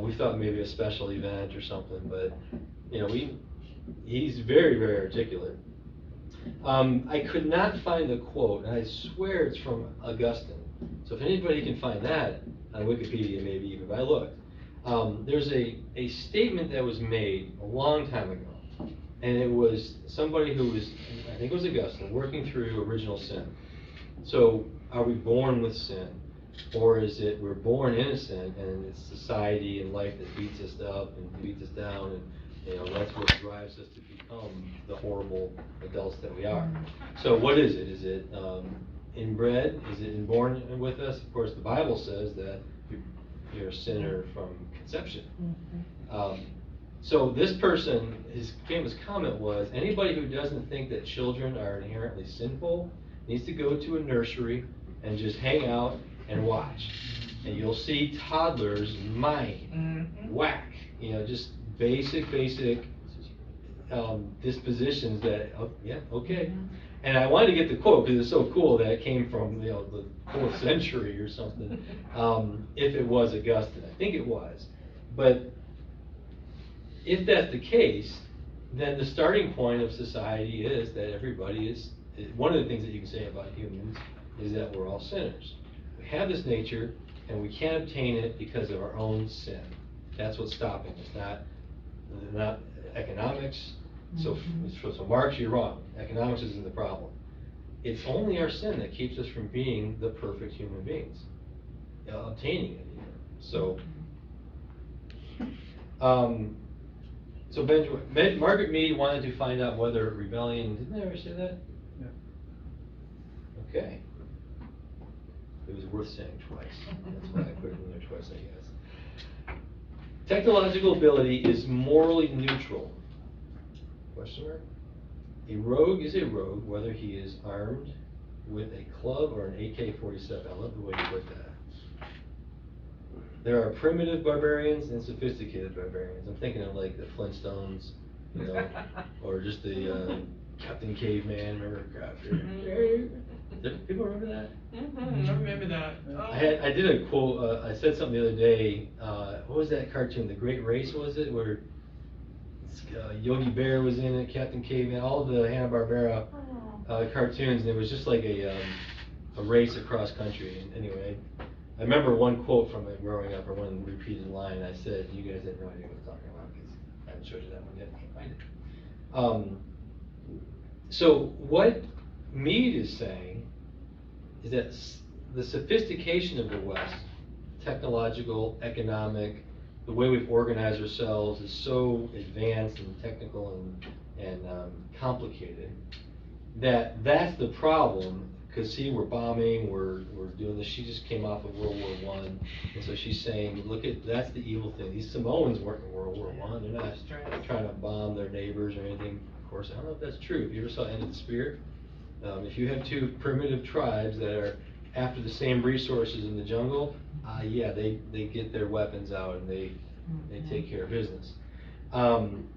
we thought maybe a special event or something, but you know, he's very, very articulate. I could not find the quote, and I swear it's from Augustine. So if anybody can find that on Wikipedia, maybe even, but I looked. There's a statement that was made a long time ago, and it was somebody who was, I think it was Augustine, working through original sin. So are we born with sin? Or is it we're born innocent and it's society and life that beats us up and beats us down, and you know, that's what drives us to become the horrible adults that we are. So what is it? Is it inbred? Is it inborn with us? Of course, the Bible says that you're a sinner from conception. So this person, his famous comment was, anybody who doesn't think that children are inherently sinful needs to go to a nursery and just hang out and watch. And you'll see toddlers mine, whack, you know, just basic dispositions that, oh, yeah, okay. And I wanted to get the quote because it's so cool that it came from, you know, the 4th century or something, if it was Augustine. I think it was. But if that's the case, then the starting point of society is that everybody is, one of the things that you can say about humans is that we're all sinners. We have this nature and we can't obtain it because of our own sin. That's what's stopping us, not economics. So Marx, you're wrong. Economics isn't the problem. It's only our sin that keeps us from being the perfect human beings, obtaining it. So, so Margaret Mead wanted to find out whether rebellion. Didn't I ever say that? Yeah. Okay. It was worth saying twice. That's why I put it in there twice, I guess. Technological ability is morally neutral. Question mark? A rogue is a rogue, whether he is armed with a club or an AK-47. I love the way you put that. There are primitive barbarians and sophisticated barbarians. I'm thinking of like the Flintstones, you know, or just the Captain Caveman. Remember? People remember that? I remember that. Oh. I did a quote. I said something the other day. What was that cartoon? The Great Race, was it? Where Yogi Bear was in it, Captain Caveman, all of the Hanna-Barbera cartoons, and it was just like a race across country. And anyway, I remember one quote from it growing up, or one repeated line. I said, "You guys had no idea what I'm talking about because I haven't showed you that one yet. I can't find it." So what Mead is saying is that the sophistication of the West, technological, economic, the way we've organized ourselves is so advanced and technical and complicated that that's the problem. Because see, we're bombing, we're doing this. She just came off of World War I, and so she's saying, look at, that's the evil thing. These Samoans weren't in World War I. They're not trying to bomb their neighbors or anything. Of course, I don't know if that's true. If you ever saw End of the Spear, if you have two primitive tribes that are after the same resources in the jungle, yeah, they get their weapons out and they take care of business. And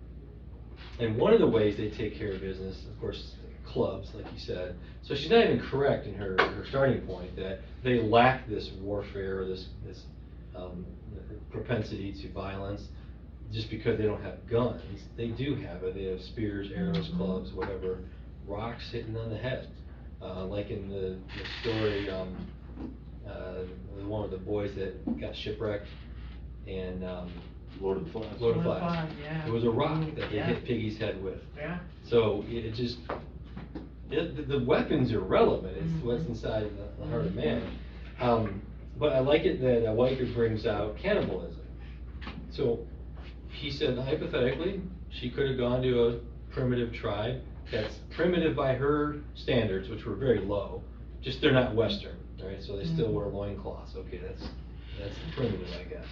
one of the ways they take care of business, of course, clubs, like you said. So she's not even correct in her starting point that they lack this warfare, this propensity to violence, just because they don't have guns. They do have it. They have spears, arrows, clubs, whatever, rocks hitting on the head. Like in the story, the one with the boys that got shipwrecked, and Lord of the Flies. Lord of the Lord of the Flies. Flies, yeah. It was a rock that they Yeah. hit Piggy's head with. Yeah. So it just, the weapon's irrelevant, it's what's inside the heart of man. But I like it that Weicker brings out cannibalism. So he said hypothetically, she could have gone to a primitive tribe that's primitive by her standards, which were very low, just they're not Western, right? So they still wear loincloths, okay, that's primitive, I guess.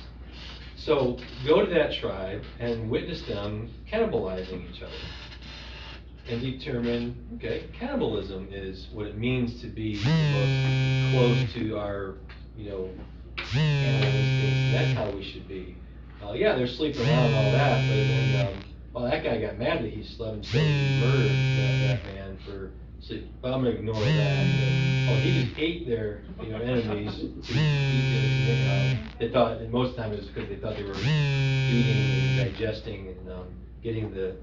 So go to that tribe and witness them cannibalizing each other and determine, okay, cannibalism is what it means to be the most close to our, animal instincts. That's how we should be. Yeah, they're sleeping around and all that, but then, well, that guy got mad that he slept and so he murdered that man for sleep. But I'm gonna ignore that. Oh, he just ate their, enemies to eat them. They thought, and most of the time it was because they thought they were eating and digesting and getting the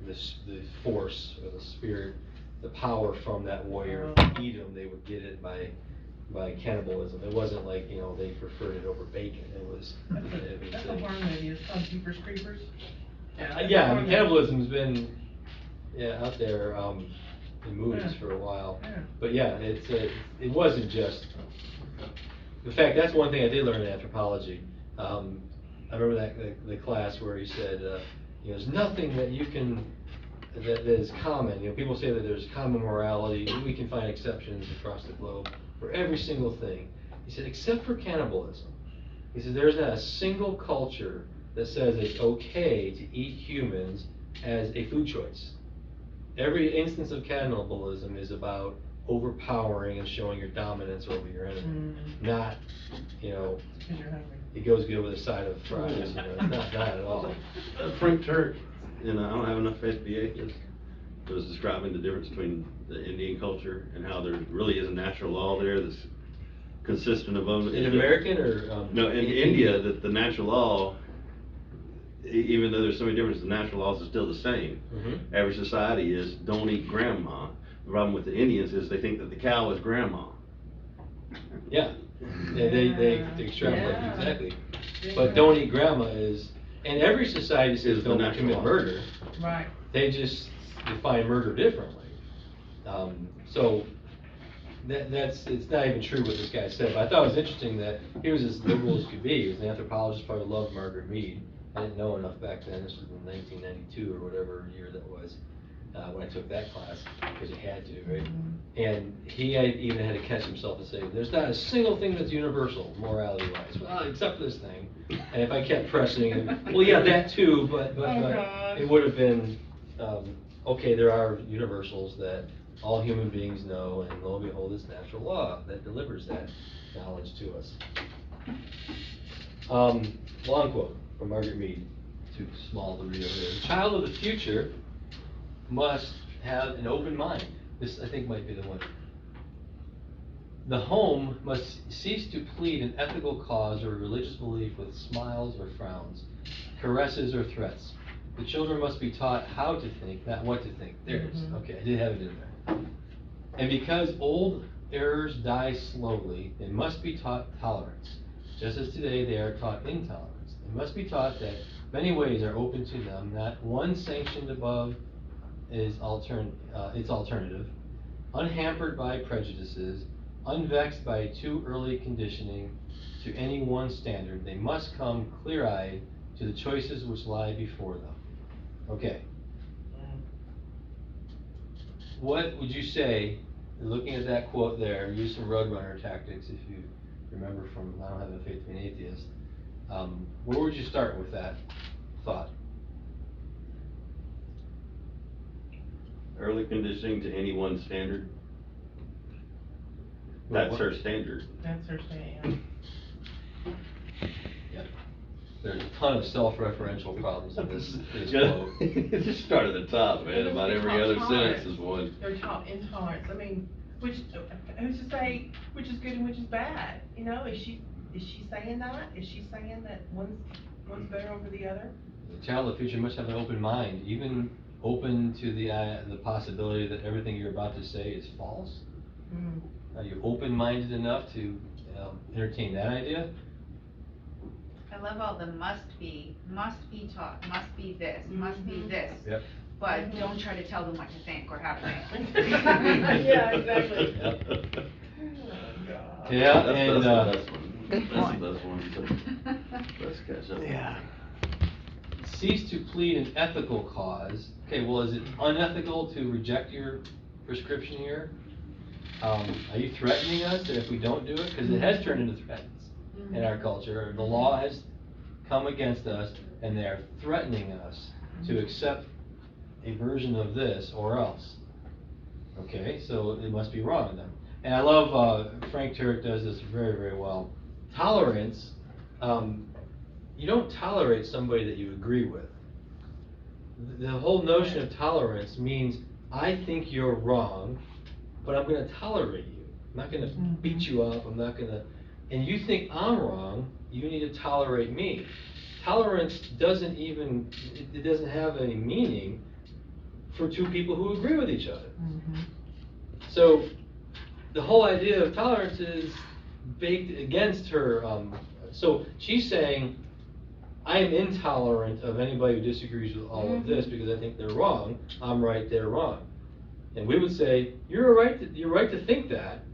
force or the spirit, the power from that warrior. If they eat them, they would get it by cannibalism. It wasn't like, they preferred it over bacon. It was. That's a horror movie, it's called Jeepers Creepers. Yeah, I mean, cannibalism's been, out there, in movies Yeah. for a while. Yeah. But yeah, it wasn't just, in fact, that's one thing I did learn in anthropology. I remember the class where he said, there's nothing that you can, that is common. People say that there's common morality, we can find exceptions across the globe for every single thing. He said, except for cannibalism. He said, there's not a single culture that says it's okay to eat humans as a food choice. Every instance of cannibalism is about overpowering and showing your dominance over your enemy. Not, Because you're hungry. it goes good with a side of fries, it's not that at all. Frank Turk, I don't have enough faith to be atheist, was describing the difference between the Indian culture and how there really is a natural law there that's consistent of. In American or? No, in India, that the natural law, even though there's so many differences, the natural laws are still the same. Every society is, don't eat grandma. The problem with the Indians is they think that the cow is grandma. Yeah, they extrapolate, Yeah. exactly. But don't eat grandma is, and every society says Is the don't natural commit law. murder. Right. They just define murder differently. So it's not even true what this guy said, but I thought it was interesting that he was as liberal as could be. He was an anthropologist, probably loved Margaret Mead. I didn't know enough back then, this was in 1992 or whatever year that was, when I took that class, because you had to, right? And he even had to catch himself and say, there's not a single thing that's universal, morality-wise, well, except this thing. And if I kept pressing him, well, yeah, that too, but gosh. it would have been, okay, there are universals that all human beings know, and lo and behold, it's natural law that delivers that knowledge to us. Long quote from Margaret Mead, too small to read over there. The child of the future must have an open mind. This, I think, might be the one. The home must cease to plead an ethical cause or a religious belief with smiles or frowns, caresses or threats. The children must be taught how to think, not what to think. There it is. Okay, I did have it in there. And because old errors die slowly, they must be taught tolerance. Just as today they are taught intolerance. They must be taught that many ways are open to them, not one sanctioned above is its alternative, unhampered by prejudices, unvexed by too early conditioning to any one standard. They must come clear-eyed to the choices which lie before them. Okay. What would you say, looking at that quote there, use some Roadrunner tactics if you remember from I Don't Have the Faith to Be an Atheist, where would you start with that thought? Early conditioning to any one standard. That's her standard. That's her saying. Yep. there's a ton of self-referential problems in this Just quote. just start at the top, man, Well, about they're every taught other tolerance. sentence is one. They're taught intolerance, I mean, which, who's to say which is good and which is bad? You know, is she saying that? Is she saying that one's better over the other? The child of the future must have an open mind, even open to the possibility that everything you're about to say is false. Mm. Are you open-minded enough to entertain that idea? I love all the must be taught, must be this, must be this. Yep. But don't try to tell them what to think or how to think. Yeah, exactly. Yep. Oh, Yeah, That's and, the best one. Good That's point. the best one. Let's catch up. Yeah. cease to plead an ethical cause. Okay, well, is it unethical to reject your prescription here? Are you threatening us if we don't do it? Because it has turned into threats in our culture. The law has come against us, and they are threatening us to accept a version of this or else. Okay, so it must be wrong then. And I love, Frank Turek does this very, very well. Tolerance, you don't tolerate somebody that you agree with. The whole notion of tolerance means, I think you're wrong, but I'm gonna tolerate you. I'm not gonna beat you up, I'm not gonna, and you think I'm wrong, you need to tolerate me. Tolerance doesn't even, it doesn't have any meaning for two people who agree with each other. So, the whole idea of tolerance is baked against her, so she's saying, I am intolerant of anybody who disagrees with all of this because I think they're wrong, I'm right, they're wrong. And we would say, you're right to think that,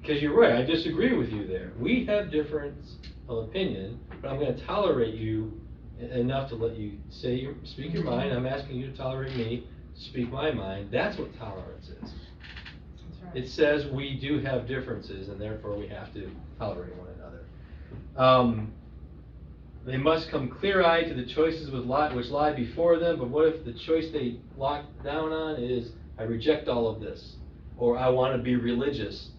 because you're right, I disagree with you there. We have difference of opinion, but I'm gonna tolerate you enough to let you speak your mind, I'm asking you to tolerate me, speak my mind, that's what tolerance is. That's right. It says we do have differences, and therefore we have to tolerate one another. They must come clear-eyed to the choices which lie before them, but what if the choice they lock down on is, I reject all of this, or I want to be religious?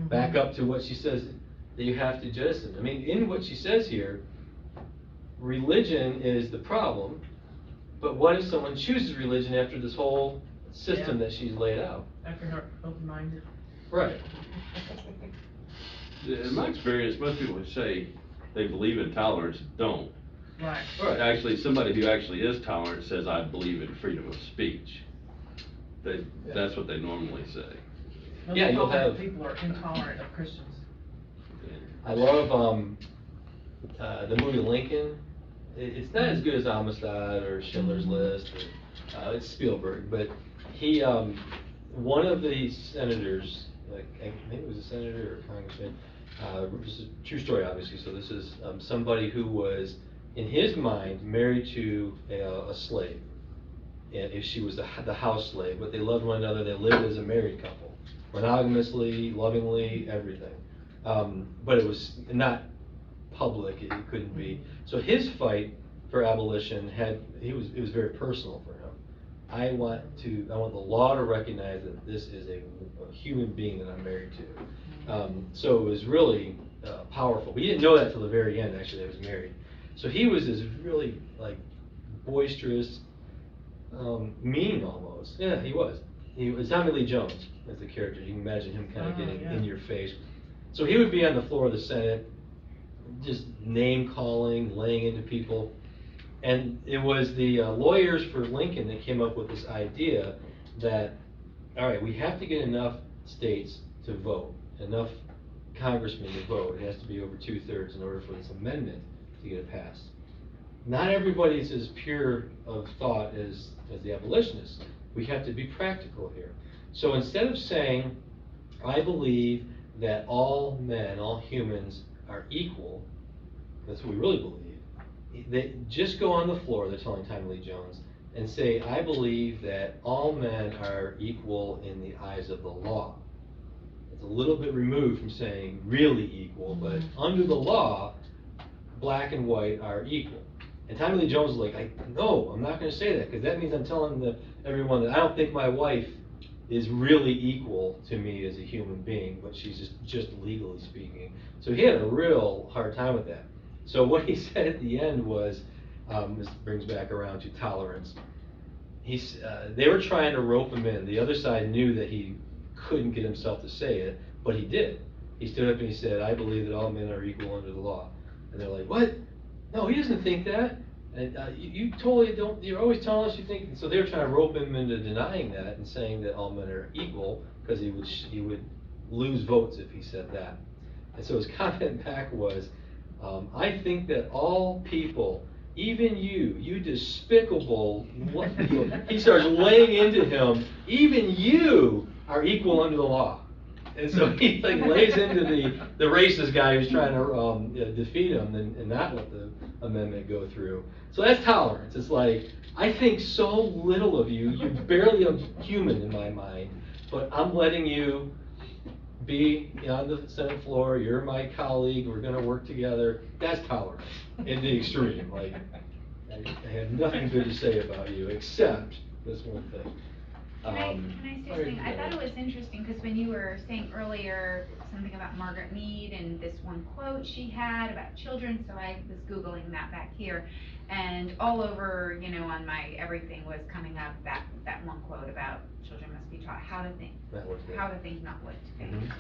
Back up to what she says that you have to jettison. I mean, in what she says here, religion is the problem, but what if someone chooses religion after this whole system Yeah. that she's laid out? After her open-minded. Right. In my experience, most people would say they believe in tolerance, don't. Right. But actually, somebody who actually is tolerant says, I believe in freedom of speech. That's what they normally say. Most Yeah, you'll tolerant have- people are intolerant of Christians. I love the movie Lincoln. It's not as good as Amistad or Schindler's List, or, it's Spielberg, but he, one of the senators, like, maybe it was a senator or a congressman, this is a true story obviously, so this is somebody who was, in his mind, married to a slave. And if she was the house slave, but they loved one another, they lived as a married couple, monogamously, lovingly, everything. But it was not public, it couldn't be. So his fight for abolition it was very personal for him. I want the law to recognize that this is a human being that I'm married to. So it was really powerful. We didn't know that till the very end, actually, that he was married. So he was this really, like, boisterous, mean almost. Yeah, he was. He was Tommy Lee Jones as the character. You can imagine him kind of getting in your face. So he would be on the floor of the Senate, just name calling, laying into people. And it was the lawyers for Lincoln that came up with this idea that, all right, we have to get enough states to vote, enough congressmen to vote. It has to be over 2/3 in order for this amendment to get passed. Not everybody's as pure of thought as the abolitionists. We have to be practical here. So instead of saying, I believe that all men, all humans are equal, that's what we really believe, they just go on the floor, they're telling Tommy Lee Jones, and say, I believe that all men are equal in the eyes of the law. It's a little bit removed from saying really equal, but under the law, black and white are equal. And Tommy Lee Jones was like, no, I'm not gonna say that, because that means I'm telling everyone that I don't think my wife is really equal to me as a human being, but she's just legally speaking. So he had a real hard time with that. So what he said at the end was, this brings back around to tolerance. They were trying to rope him in. The other side knew that he couldn't get himself to say it, but he did. He stood up and he said, "I believe that all men are equal under the law." And they're like, "What? No, he doesn't think that. And you totally don't, you're always telling us you think." And so they were trying to rope him into denying that and saying that all men are equal, because he would lose votes if he said that. And so his comment back was, "I think that all people, even you despicable," he starts laying into him, "even you are equal under the law." And so he like lays into the racist guy who's trying to defeat him and not let the amendment go through. So that's tolerance. It's like, I think so little of you, you're barely a human in my mind, but I'm letting you be on the Senate floor, you're my colleague, we're gonna work together. That's tolerance in the extreme. Like, I have nothing good to say about you except this one thing. Can I say something? I thought it was interesting, because when you were saying earlier something about Margaret Mead and this one quote she had about children, so I was Googling that back here, and all over, on my everything was coming up that one quote about children must be taught how to think, not what to think. Mm-hmm.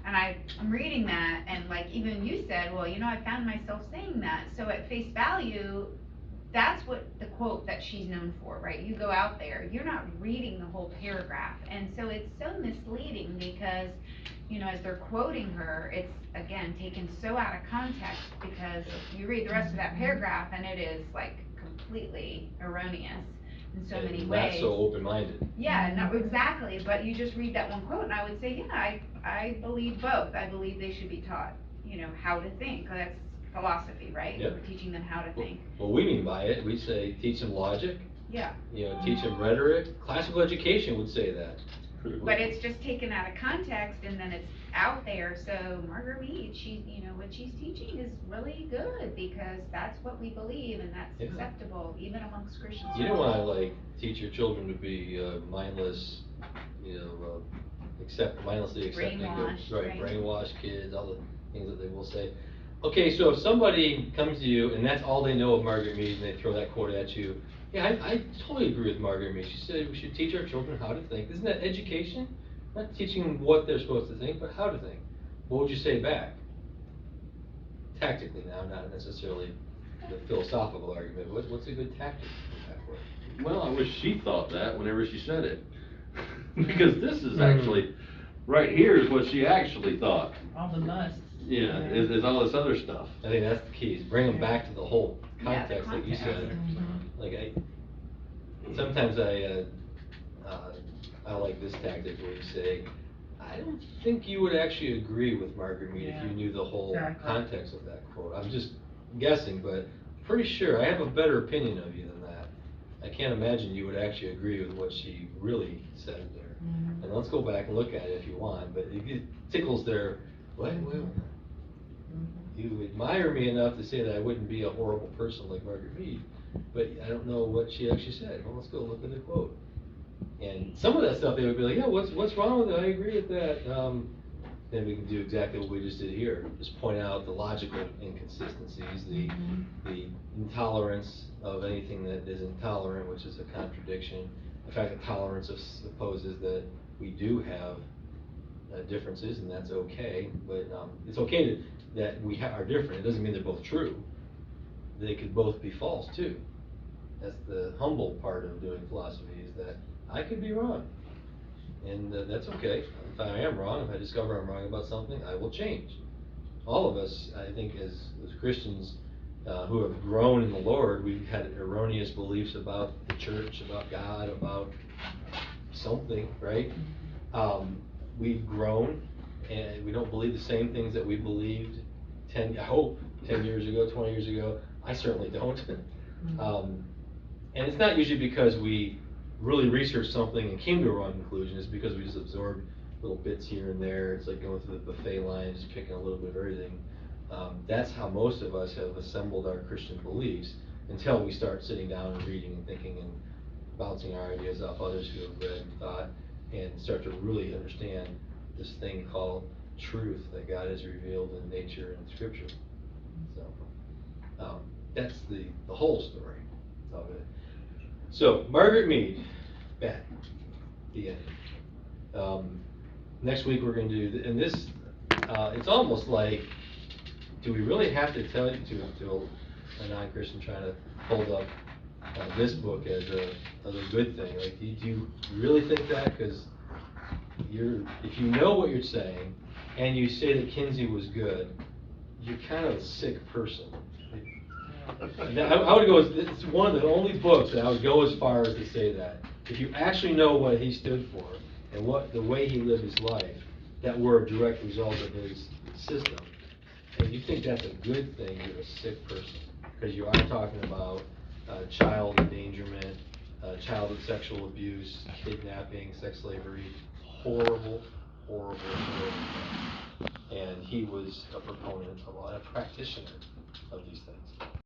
And I'm reading that, and like even you said, well, I found myself saying that, so at face value, that's what the quote that she's known for, right? You go out there, you're not reading the whole paragraph. And so it's so misleading because, as they're quoting her, it's, again, taken so out of context, because you read the rest of that paragraph and it is like completely erroneous in so many ways. Not so open-minded. Yeah, no, exactly. But you just read that one quote and I would say, yeah, I believe both. I believe they should be taught, how to think. That's philosophy, right? Yep. We're teaching them how to think. What we mean by it, we say teach them logic. Yeah. Teach them rhetoric. Classical education would say that. But it's just taken out of context and then it's out there. So Margaret Mead, what she's teaching is really good, because that's what we believe and that's acceptable even amongst Christians. You don't want to teach your children to be mindless, mindlessly accepting, brainwash kids, all the things that they will say. Okay, so if somebody comes to you and that's all they know of Margaret Mead and they throw that quote at you, yeah, I totally agree with Margaret Mead. She said we should teach our children how to think. Isn't that education? Not teaching them what they're supposed to think, but how to think. What would you say back? Tactically now, not necessarily the philosophical argument. What's a good tactic for that? Well, I wish she thought that whenever she said it. Because this is actually, right here is what she actually thought. All the musts. Yeah, is all this other stuff. I think that's the key, is bring them back to the whole context, like you said. Mm-hmm. Like sometimes I like this tactic where you say, I don't think you would actually agree with Margaret Mead if you knew the whole context of that quote. I'm just guessing, but pretty sure I have a better opinion of you than that. I can't imagine you would actually agree with what she really said there. Mm-hmm. And let's go back and look at it if you want, but it tickles their, what? You admire me enough to say that I wouldn't be a horrible person like Margaret Mead, but I don't know what she actually said. Well, let's go look at the quote. And some of that stuff, they would be like, yeah, what's wrong with it? I agree with that. Then we can do exactly what we just did here. Just point out the logical inconsistencies, the intolerance of anything that is intolerant, which is a contradiction. The fact that tolerance supposes that we do have differences, and that's okay, but it's okay that we are different. It doesn't mean they're both true. They could both be false too. That's the humble part of doing philosophy, is that I could be wrong, and that's okay. If I am wrong, if I discover I'm wrong about something, I will change. All of us, I think, as Christians who have grown in the Lord, we've had erroneous beliefs about the church, about God, about something, right? We've grown, and we don't believe the same things that we believed 10 years ago, 20 years ago. I certainly don't. And it's not usually because we really researched something and came to a wrong conclusion. It's because we just absorbed little bits here and there. It's like going through the buffet line, just picking a little bit of everything. That's how most of us have assembled our Christian beliefs, until we start sitting down and reading and thinking and bouncing our ideas off others who have read and thought, and start to really understand this thing called truth that God has revealed in nature and Scripture. So, That's the whole story of it. So, Margaret Mead, back, the end. Next week we're gonna do, and this, it's almost like, do we really have to tell you, to a non-Christian trying to hold up this book as a good thing? Like, do you really think that? Because if you know what you're saying, and you say that Kinsey was good, you're kind of a sick person. I would go, it's one of the only books that I would go as far as to say that. If you actually know what he stood for, and the way he lived his life, that were a direct result of his system, and you think that's a good thing, you're a sick person. Because you are talking about child endangerment, childhood sexual abuse, kidnapping, sex slavery, horrible, horrible, horrible. And he was a proponent of, a practitioner of these things.